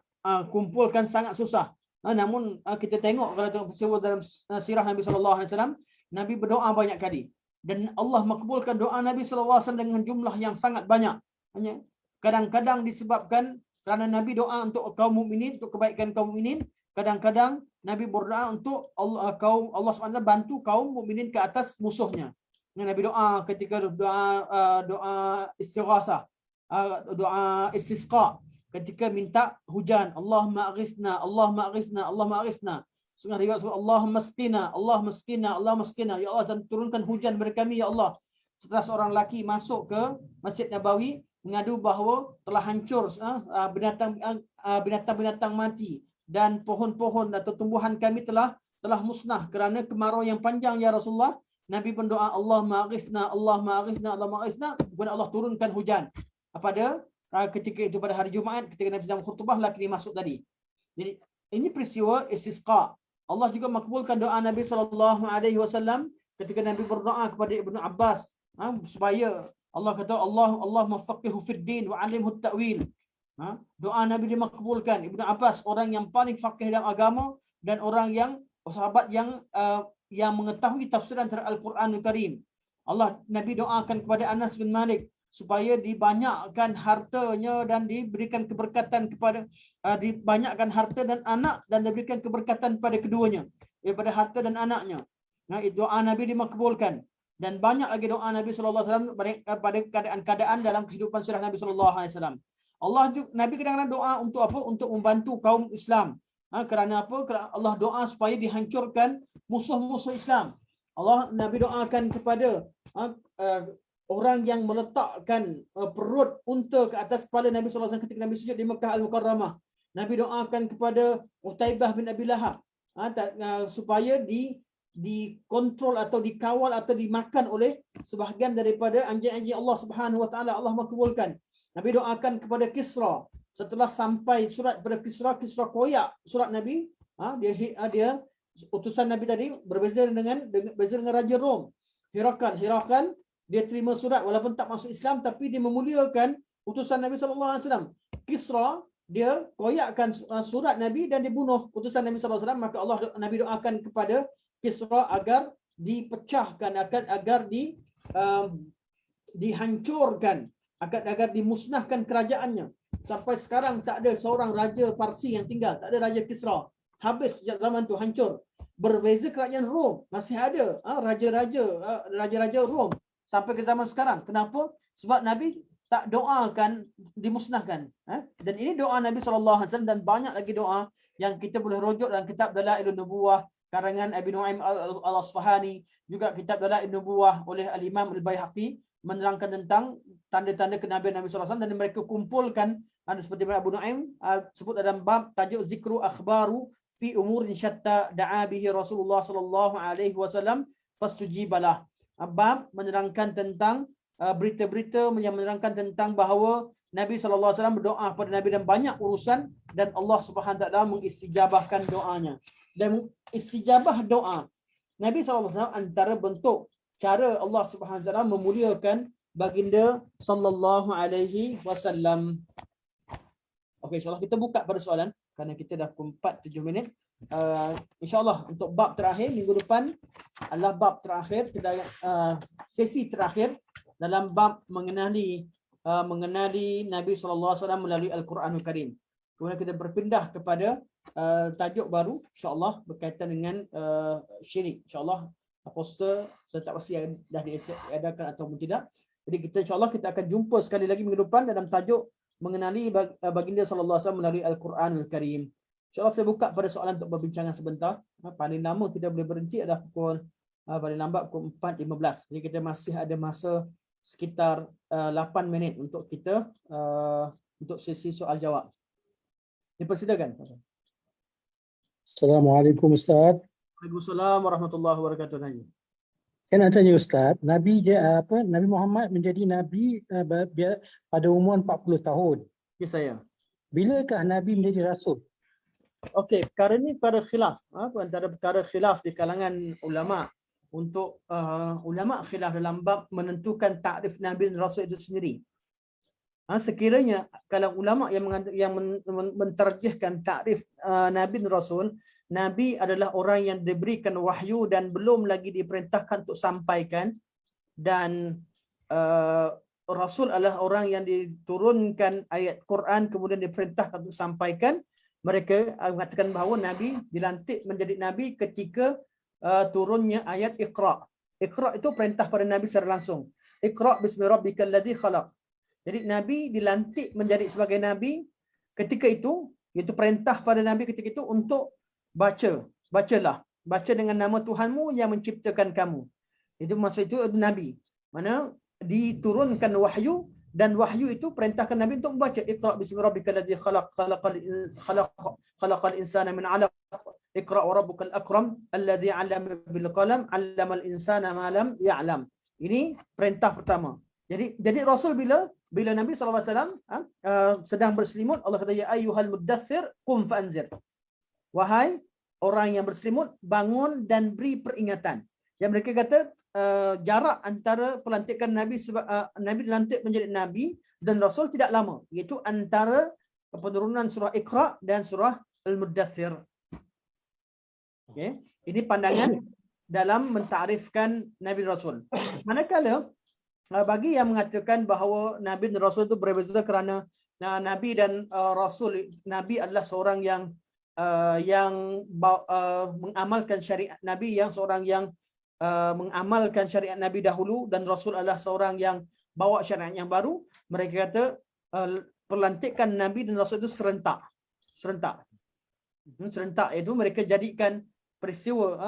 kumpulkan sangat susah. Namun kita tengok kalau tengok peristiwa dalam sirah Nabi SAW, Nabi berdoa banyak kali. Dan Allah makbulkan doa Nabi SAW dengan jumlah yang sangat banyak. Kadang-kadang disebabkan kerana Nabi doa untuk kaum mukminin, untuk kebaikan kaum mukminin. Kadang-kadang Nabi berdoa untuk Allah SWT bantu kaum mukminin ke atas musuhnya. Nabi doa ketika doa istighasah, doa istisqa, ketika minta hujan, Allahumma aghithna, Allahumma aghithna, Allahumma aghithna. Setengah riwayat sebut Allahumma askina, Allahumma askina, Allahumma askina. Ya Allah, turunkan hujan kepada kami ya Allah. Setelah seorang lelaki masuk ke Masjid Nabawi mengadu bahawa telah hancur binatang-binatang mati dan pohon-pohon atau tumbuhan kami telah musnah kerana kemarau yang panjang ya Rasulullah. Nabi berdoa Allahumma aghithna, Allahumma aghithna, Allahumma aghithna. Kemudian Allah turunkan hujan. Pada ketika itu pada hari Jumaat, ketika Nabi sedang khutbah, lelaki ini masuk tadi. Jadi ini peristiwa istisqa. Allah juga makbulkan doa Nabi SAW ketika Nabi berdoa kepada Ibnu Abbas supaya Allah kata Allah mafaqihu fid din wa alimhu ta'wil. Doa Nabi dimakbulkan. Ibnu Abbas orang yang paling faqih dalam agama dan orang yang sahabat yang mengetahui tafsiran terhadap Al-Quranul Karim. Nabi doakan kepada Anas bin Malik supaya dibanyakkan hartanya dan diberikan keberkatan kepada dibanyakkan harta dan anak dan diberikan keberkatan pada keduanya daripada harta dan anaknya. Doa Nabi dimakbulkan. Dan banyak lagi doa Nabi SAW pada keadaan-keadaan dalam kehidupan sirah Nabi SAW. Nabi kadang-kadang doa untuk apa? Untuk membantu kaum Islam. Kerana apa? Kerana Allah doa supaya dihancurkan musuh-musuh Islam. Nabi doakan kepada orang yang meletakkan perut unta ke atas kepala Nabi SAW ketika Nabi sujud di Mekah Al-Mukarramah. Nabi doakan kepada Utaibah bin Abi Lahab supaya dikontrol atau dikawal atau dimakan oleh sebahagian daripada anjing-anjing Allah Subhanahu Wa Taala. Allah makbulkan. Nabi doakan kepada Kisra setelah sampai surat pada Kisra koyak surat Nabi. Dia utusan Nabi tadi berbeza dengan Raja Rom. Hirakan dia terima surat walaupun tak masuk Islam, tapi dia memuliakan utusan Nabi SAW. Kisra dia koyakkan surat Nabi dan dibunuh utusan Nabi SAW. Maka Nabi doakan kepada Kisra agar dipecahkan, agar dihancurkan, agar dimusnahkan kerajaannya. Sampai sekarang tak ada seorang raja Parsi yang tinggal, tak ada raja Kisra. Habis sejak zaman tu, hancur. Berbeza kerajaan Rom, masih ada raja-raja Rom sampai ke zaman sekarang. Kenapa? Sebab Nabi tak doakan dimusnahkan. Dan ini doa Nabi SAW dan banyak lagi doa yang kita boleh rujuk dalam kitab Dalailun Nubuwah karangan Abi Nu'aim Al-Asfahani, juga kitab Dalailun Nubuwah oleh Al-Imam Al-Baihaqi menerangkan tentang tanda-tanda kenabian Nabi SAW, dan mereka kumpulkan Ada seperti mana Abu Nuaim sebut dalam bab tajuk zikru akhbaru fi umurin syatta da'a bihi Rasulullah sallallahu alaihi wasallam fastujibalah. Bab menerangkan tentang berita-berita yang menerangkan tentang bahawa Nabi sallallahu alaihi wasallam berdoa kepada Nabi dan banyak urusan dan Allah Subhanahu wa taala mengistijabahkan doanya. Dan istijabah doa Nabi sallallahu alaihi wasallam antara bentuk cara Allah Subhanahu wa taala memuliakan baginda sallallahu alaihi wasallam. Okey, insya-Allah kita buka pada soalan kerana kita dah 4-7 minit. InsyaAllah untuk bab terakhir minggu depan adalah bab terakhir, sesi terakhir dalam bab mengenali Nabi SAW melalui Al-Quranul Karim. Kemudian kita berpindah kepada tajuk baru insyaAllah berkaitan dengan syirik. InsyaAllah poster saya tak pasti dah diadakan ataupun tidak. Jadi kita insyaAllah kita akan jumpa sekali lagi minggu depan dalam tajuk mengenali baginda sallallahu alaihi wasallam melalui Al-Quranul Karim. InsyaAllah saya buka pada soalan untuk perbincangan sebentar. Paling lama kita boleh berhenti adalah pukul paling lambat pukul 4.15. Jadi kita masih ada masa sekitar 8 minit untuk kita untuk sesi soal jawab. Dipersilakan. Assalamualaikum Ustaz. Waalaikumsalam warahmatullahi wabarakatuh. Saya nak tanya Ustaz, Nabi Nabi Muhammad menjadi nabi pada umur 40 tahun. Ya saya. Bilakah Nabi menjadi rasul? Okey, perkara ni perkara khilaf. Antara perkara khilaf di kalangan ulama untuk ulama khilaf dalam bab menentukan takrif Nabi dan Rasul itu sendiri. Sekiranya kalau ulama yang menterjihkan takrif Nabi dan Rasul, Nabi adalah orang yang diberikan wahyu dan belum lagi diperintahkan untuk sampaikan, dan Rasul adalah orang yang diturunkan ayat Quran kemudian diperintahkan untuk sampaikan. Mereka mengatakan bahawa Nabi dilantik menjadi Nabi ketika turunnya ayat Iqra. Iqra itu perintah pada Nabi secara langsung. Iqra bismi rabbikal ladzi khalaq. Jadi Nabi dilantik menjadi sebagai Nabi ketika itu, iaitu perintah pada Nabi ketika itu untuk bacalah. Baca dengan nama Tuhanmu yang menciptakan kamu. Itu maksud itu Nabi. Mana diturunkan wahyu, dan wahyu itu perintahkan Nabi untuk membaca. Iqra bismi rabbikal ladzi khalaq, khalaqal insana min 'alaq. Iqra wa rabbukal akram alladzi 'allama bil qalam 'allamal insana ma lam ya'lam. Ini perintah pertama. Jadi Rasul bila Nabi SAW sedang berselimut, Allah kata ya ayyuhal muddaththir qum fa'anzir. Wahai orang yang berselimut, bangun dan beri peringatan. Yang mereka kata jarak antara pelantikan Nabi Nabi dilantik menjadi Nabi dan Rasul tidak lama, iaitu antara penurunan surah Iqra dan surah Al-Muddaththir. Okey, ini pandangan dalam mentarifkan Nabi Rasul. Manakala bagi yang mengatakan bahawa Nabi dan Rasul itu berbeza kerana Nabi dan Rasul, Nabi adalah seorang yang mengamalkan syariat Nabi, yang seorang yang mengamalkan syariat Nabi dahulu, dan Rasul adalah seorang yang bawa syariat yang baru. Mereka kata pelantikan Nabi dan Rasul itu serentak. Serentak itu mereka jadikan peristiwa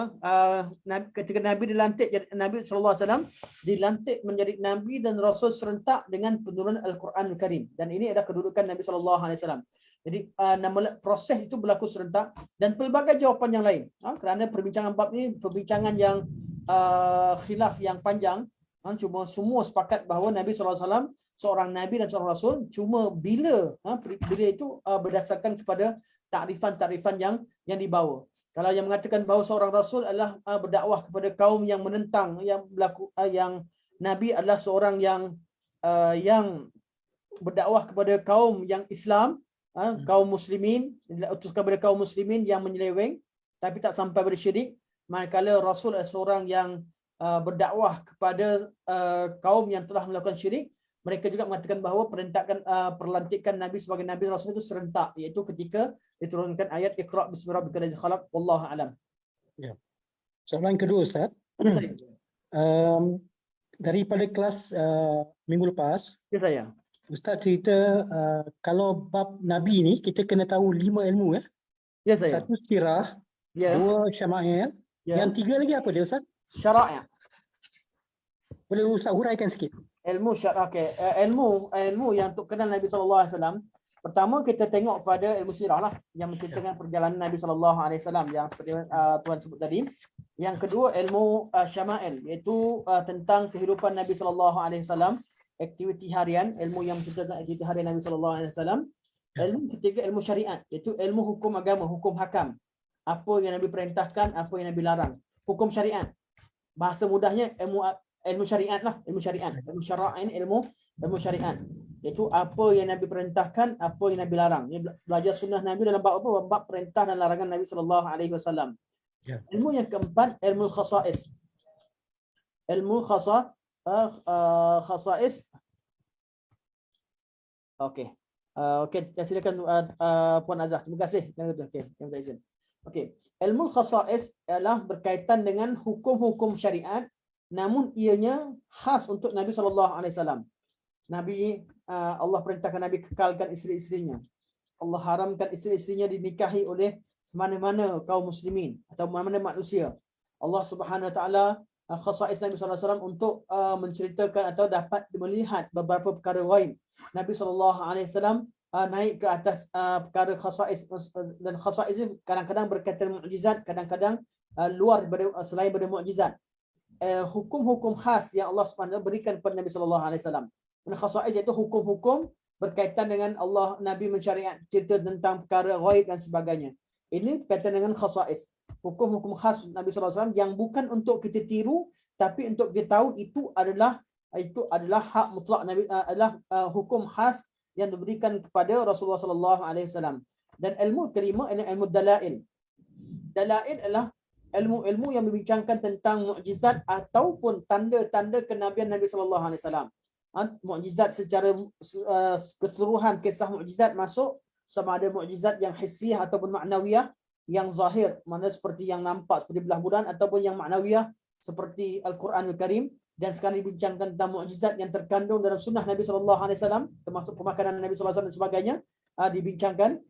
ketika Nabi dilantik, Nabi SAW dilantik menjadi Nabi dan Rasul serentak dengan penurunan Al-Quran Al-Karim. Dan ini adalah kedudukan Nabi SAW. Jadi proses itu berlaku serentak, dan pelbagai jawapan yang lain. Kerana perbincangan bab ini perbincangan yang khilaf yang panjang. Cuma semua sepakat bahawa Nabi SAW seorang Nabi dan seorang Rasul. Cuma bila itu berdasarkan kepada takrifan-takrifan yang dibawa. Kalau yang mengatakan bahawa seorang Rasul adalah berdakwah kepada kaum yang menentang, yang Nabi adalah seorang yang berdakwah kepada kaum yang Islam, kaum muslimin, diutuskan kepada kaum muslimin yang menyeleweng tapi tak sampai pada syirik. Manakala Rasul adalah seorang yang berdakwah kepada kaum yang telah melakukan syirik. Mereka juga mengatakan bahawa perlantikan Nabi sebagai Nabi Rasul itu serentak, iaitu ketika diturunkan ayat Iqra bismi rabbikal ladzi khalaq, wallahu alam. Ya. Soalan kedua Ustaz. Daripada kelas minggu lepas, Ya saya. Ustaz cerita kalau bab Nabi ni kita kena tahu 5 ilmu ya. Ya saya. Satu sirah, Ya. 2 syama'il, Ya. yang 3 lagi apa dia Ustaz? Syara'i'. Boleh Ustaz huraikan sikit? Ilmu syara'. Ilmu yang untuk kenal Nabi SAW Pertama kita tengok pada ilmu sirah lah yang menceritakan perjalanan Nabi SAW yang seperti Tuan sebut tadi. Yang kedua ilmu syama'il, iaitu tentang kehidupan Nabi SAW, aktiviti harian, ilmu yang menceritakan aktiviti harian Nabi SAW. Ilmu ketiga ilmu syariat, iaitu ilmu hukum agama, hukum hakam. Apa yang Nabi perintahkan, apa yang Nabi larang. Hukum syariat. Bahasa mudahnya ilmu syariat lah, ilmu syariat. Ilmu syara' ini ilmu syariat. Iaitu apa yang Nabi perintahkan, apa yang Nabi larang. Ini belajar sunnah Nabi dalam bab apa? Bab perintah dan larangan Nabi SAW. Ya. Ilmu yang keempat, ilmu khasa'is. Ilmu khasa'is. Okey. Okey, silakan Puan Azhar. Terima kasih. Okey, yang minta izin. Okey. Ilmu khasa'is ialah berkaitan dengan hukum-hukum syariat, namun ianya khas untuk Nabi SAW. Nabi, Allah perintahkan Nabi kekalkan isteri-isterinya. Allah haramkan isteri-isterinya dinikahi oleh semana-mana kaum muslimin atau mana-mana manusia. Allah Subhanahu Wa Taala khasa'is Nabi SAW untuk menceritakan atau dapat melihat beberapa perkara ghaib. Nabi SAW naik ke atas perkara khasa'is, dan khasa'is ini kadang-kadang berkaitan mukjizat, kadang-kadang luar daripada selain daripada mukjizat. Hukum-hukum khas yang Allah SWT berikan kepada Nabi SAW. Khasa'is iaitu hukum-hukum berkaitan dengan Allah, Nabi mensyariat cerita tentang perkara ghaib dan sebagainya. Ini berkaitan dengan khasa'is. Hukum-hukum khas Nabi SAW yang bukan untuk kita tiru, tapi untuk kita tahu itu adalah hak mutlak Nabi, adalah hukum khas yang diberikan kepada Rasulullah SAW. Dan ilmu kelima ialah ilmu dalail. Dalail adalah ilmu-ilmu yang membincangkan tentang mukjizat ataupun tanda-tanda kenabian Nabi SAW. Mukjizat secara keseluruhan, kisah mukjizat masuk, sama ada mukjizat yang hissiah ataupun maknawiyah, yang zahir, mana seperti yang nampak seperti belah bulan, ataupun yang maknawiyah seperti Al-Quranul Karim. Dan sekarang dibincangkan tentang mukjizat yang terkandung dalam sunnah Nabi SAW, termasuk pemakanan Nabi SAW dan sebagainya, dibincangkan.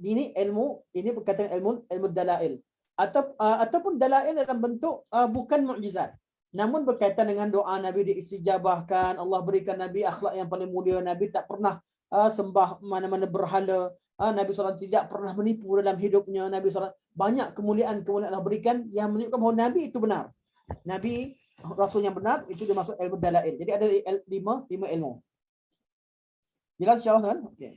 Ini ilmu, ini berkaitan ilmu dalail. Ataupun dalail dalam bentuk bukan mukjizat, namun berkaitan dengan doa Nabi diistijabahkan, Allah berikan Nabi akhlak yang paling mulia, Nabi tak pernah sembah mana-mana berhala, Nabi SAW tidak pernah menipu dalam hidupnya, Nabi SAW banyak kemuliaan-kemuliaan Allah berikan yang menunjukkan bahawa Nabi itu benar. Nabi Rasul yang benar, itu dia masuk ilmu dalail. Jadi ada lima ilmu. Jelas insyaAllah kan? Okey.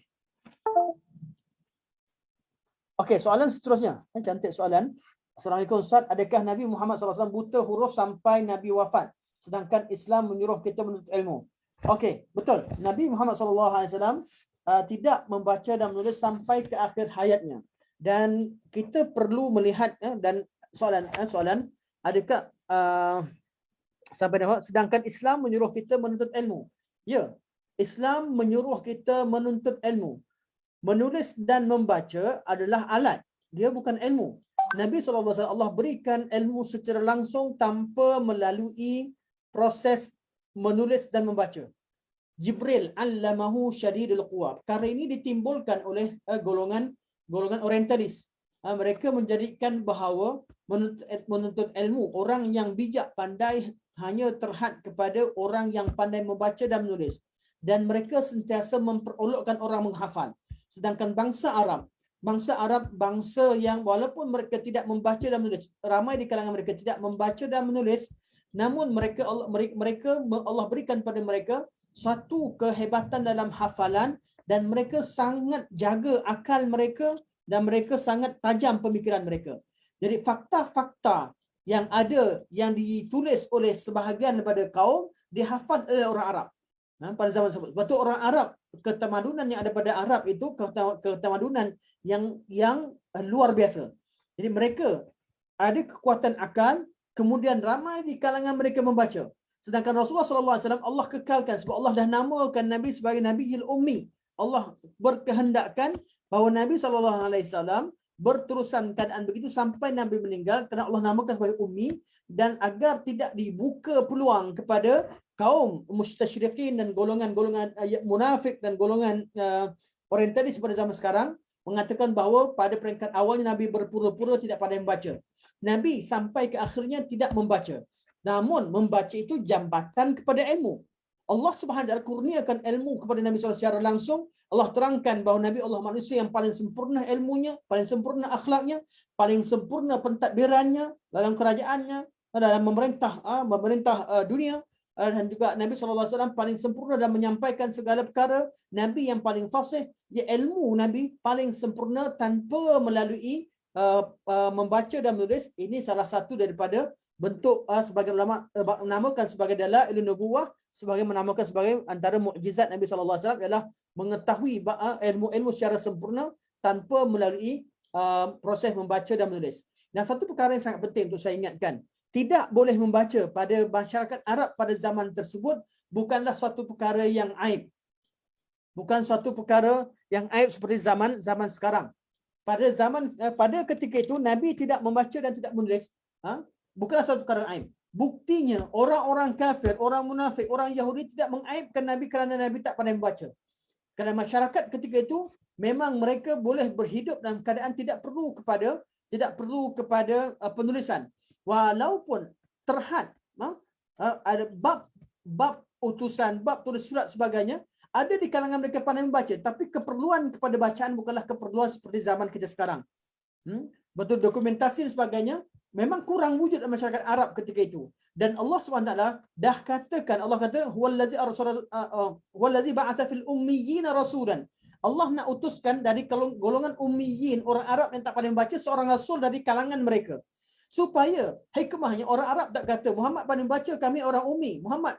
Okey, soalan seterusnya. Cantik soalan. Assalamualaikum Ustaz, adakah Nabi Muhammad SAW buta huruf sampai Nabi wafat, sedangkan Islam menyuruh kita menuntut ilmu? Okey, betul. Nabi Muhammad SAW tidak membaca dan menulis sampai ke akhir hayatnya. Dan kita perlu melihat dan soalan adakah sampai sedangkan Islam menyuruh kita menuntut ilmu? Ya, Islam menyuruh kita menuntut ilmu. Menulis dan membaca adalah alat, dia bukan ilmu. Nabi SAW Allah berikan ilmu secara langsung tanpa melalui proses menulis dan membaca. Jibril allamahu syadidul quwa. Perkara ini ditimbulkan oleh golongan orientalis. Mereka menjadikan bahawa menuntut ilmu, orang yang bijak pandai hanya terhad kepada orang yang pandai membaca dan menulis. Dan mereka sentiasa memperolokkan orang menghafal. Sedangkan bangsa Arab, bangsa yang walaupun mereka tidak membaca dan menulis, ramai di kalangan mereka tidak membaca dan menulis, namun Allah berikan pada mereka satu kehebatan dalam hafalan, dan mereka sangat jaga akal mereka, dan mereka sangat tajam pemikiran mereka. Jadi fakta-fakta yang ada, yang ditulis oleh sebahagian daripada kaum, dihafal oleh orang Arab pada zaman tersebut. Sebab tu orang Arab, ketamadunan yang ada pada Arab itu ketamadunan yang luar biasa. Jadi mereka ada kekuatan akal, kemudian ramai di kalangan mereka membaca. Sedangkan Rasulullah SAW Allah kekalkan, sebab Allah dah namakan Nabi sebagai Nabiyul Ummi. Allah berkehendakkan bahawa Nabi SAW berterusan keadaan begitu sampai Nabi meninggal, kerana Allah namakan sebagai Ummi, dan agar tidak dibuka peluang kepada kaum mustasyriqin dan golongan-golongan munafik dan golongan orientalis pada zaman sekarang mengatakan bahawa pada peringkat awalnya Nabi berpura-pura tidak pandai membaca. Nabi sampai ke akhirnya tidak membaca. Namun membaca itu jambatan kepada ilmu. Allah Subhanahu wa taala kurniakan ilmu kepada Nabi SAW secara langsung. Allah terangkan bahawa Nabi Allah manusia yang paling sempurna ilmunya, paling sempurna akhlaknya, paling sempurna pentadbirannya dalam kerajaannya, dalam memerintah dunia. Dan juga Nabi SAW paling sempurna dalam menyampaikan segala perkara. Nabi yang paling fasih, ilmu Nabi paling sempurna tanpa melalui membaca dan menulis. Ini salah satu daripada bentuk sebagai ulama menamakan sebagai dalailun nubuwah, sebagai menamakan sebagai antara mukjizat Nabi SAW ialah mengetahui ilmu-ilmu secara sempurna tanpa melalui proses membaca dan menulis. Dan satu perkara yang sangat penting untuk saya ingatkan, tidak boleh membaca pada masyarakat Arab pada zaman tersebut bukanlah suatu perkara yang aib. Bukan suatu perkara yang aib seperti zaman sekarang. Pada ketika itu Nabi tidak membaca dan tidak menulis, bukanlah satu perkara aib. Buktinya orang-orang kafir, orang munafik, orang Yahudi tidak mengaibkan Nabi kerana Nabi tak pandai membaca. Kerana masyarakat ketika itu memang mereka boleh berhidup dalam keadaan tidak perlu kepada penulisan. Walaupun terhad ada bab utusan, bab tulis surat sebagainya, ada di kalangan mereka pandai membaca, tapi keperluan kepada bacaan bukanlah keperluan seperti zaman kita sekarang. Betul, dokumentasi dan sebagainya memang kurang wujud dalam masyarakat Arab ketika itu. Dan Allah SWT dah katakan, Allah kata huwallazi ba'atha fil ummiyina rasulan. Allah nak utuskan dari golongan ummiyin, orang Arab yang tak pandai membaca, seorang rasul dari kalangan mereka. Supaya hikmahnya orang Arab tak kata Muhammad pandai membaca, kami orang ummi. Muhammad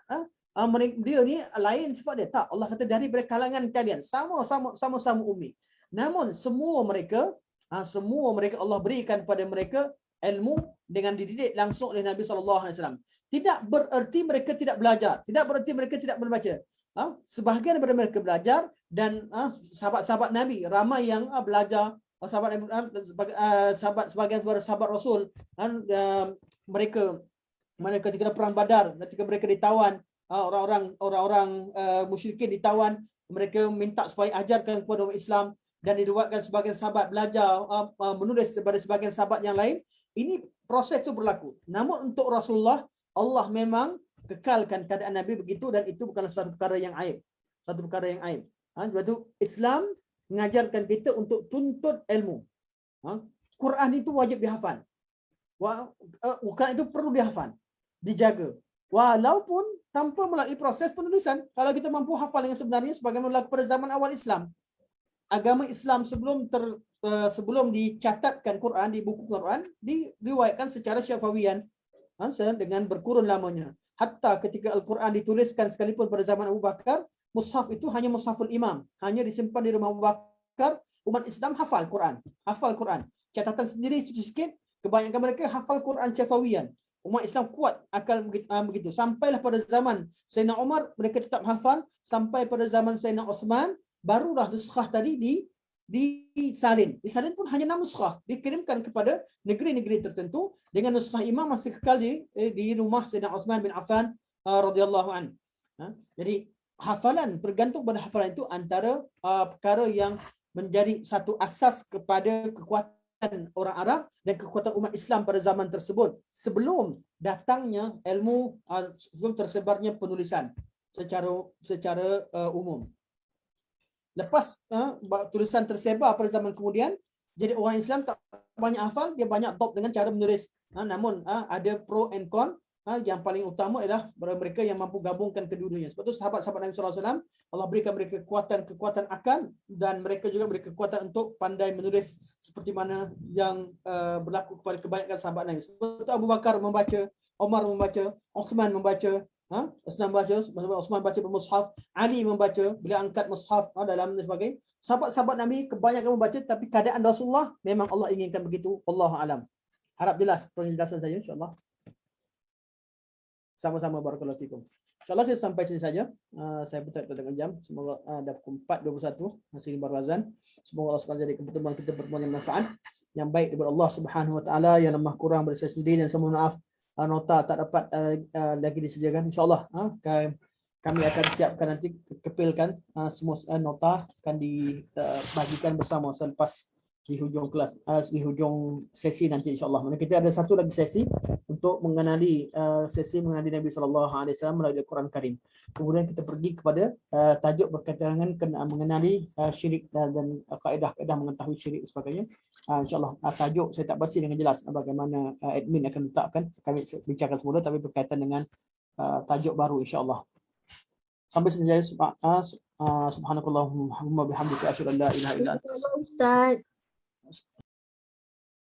dia ni lain sifat dia. Tak, Allah kata dari kalangan kalian sama-sama ummi. Namun semua mereka Allah berikan pada mereka ilmu dengan dididik langsung oleh Nabi SAW. Tidak bererti mereka tidak belajar, tidak bererti mereka tidak membaca. Sebahagian daripada mereka belajar, dan sahabat-sahabat Nabi ramai yang belajar. Sebagian sahabat Rasul, mereka ketika perang Badar, ketika mereka ditawan, orang-orang musyrikin ditawan, mereka minta supaya ajarkan kepada umat Islam, dan diriwayatkan sebagian sahabat belajar menulis daripada sebagian sahabat yang lain. Ini proses itu berlaku. Namun untuk Rasulullah, Allah memang kekalkan keadaan Nabi begitu, dan itu bukanlah satu perkara yang aib. Sebab itu Islam mengajarkan kita untuk tuntut ilmu. Quran itu wajib dihafal. Quran itu perlu dihafal, dijaga. Walaupun tanpa melalui proses penulisan. Kalau kita mampu hafal yang sebenarnya sebagaimana berlaku pada zaman awal Islam. Agama Islam sebelum dicatatkan Quran di buku Quran, diriwayatkan secara syafawiyan dengan berkurun lamanya. Hatta ketika Al-Quran dituliskan sekalipun pada zaman Abu Bakar, mushaf itu hanya mushaful imam, hanya disimpan di rumah Abu Bakar. Umat Islam hafal Quran. Catatan sendiri sikit, kebanyakan mereka hafal Quran syafawiyan. Umat Islam kuat akal begitu. Sampailah pada zaman Sayyidina Umar, mereka tetap hafal. Sampai pada zaman Sayyidina Osman, barulah nuskhah tadi disalin. Disalin pun hanya 6 nuskhah, dikirimkan kepada negeri-negeri tertentu, dengan nuskhah imam masih kekal di rumah Sayyidina Osman bin Affan radhiyallahu an. Jadi hafalan, bergantung pada hafalan itu antara perkara yang menjadi satu asas kepada kekuatan orang Arab dan kekuatan umat Islam pada zaman tersebut, sebelum datangnya ilmu, sebelum tersebarnya penulisan secara umum. Lepas tulisan tersebar pada zaman kemudian, jadi orang Islam tak banyak hafal, dia banyak dhabt dengan cara menulis. Namun ada pro and con. Yang paling utama ialah mereka yang mampu gabungkan kedua-duanya. Sebab itu sahabat-sahabat Nabi SAW, Allah berikan mereka kekuatan akal, dan mereka juga beri kekuatan untuk pandai menulis seperti mana yang berlaku kepada kebanyakan sahabat Nabi. Sebab itu Abu Bakar membaca, Umar membaca, Uthman membaca, Uthman baca bermushaf, Ali membaca, beliau angkat mushaf dalam dan sebagainya. Sahabat-sahabat Nabi kebanyakan membaca, tapi keadaan Rasulullah memang Allah inginkan begitu. Wallahu alam. Harap jelas penjelasan saya, insya-Allah. Sama-sama, barakallahu fikum. InsyaAllah kita sampai sini saja. Saya bertanya dengan jam. Semoga dah pukul 4.21 masih di barazan. Semoga Allah SWT jadikan pertemuan kita pertemuan yang manfaat, yang baik daripada Allah Subhanahu Wa Taala, yang lemah kurang dari saya sendiri, dan semua maaf nota tak dapat lagi disediakan. InsyaAllah kami akan siapkan nanti, kepilkan semua nota akan dibagikan bersama selepas di hujung kelas, di hujung sesi nanti insya-Allah. Mana kita ada satu lagi sesi untuk mengenali sesi mengenali Nabi SAW melalui Al-Quran Karim. Kemudian kita pergi kepada tajuk berkaitan dengan mengenali syirik dan kaedah-kaedah mengetahui syirik dan sebagainya. InsyaAllah tajuk saya tak pasti dengan jelas bagaimana admin akan letakkan, kami bincangkan semula, tapi berkaitan dengan tajuk baru insya-Allah. Sampai sini saja. Subhanakallahumma bihamdika asyhadu an la ilaha illa anta. Ustaz.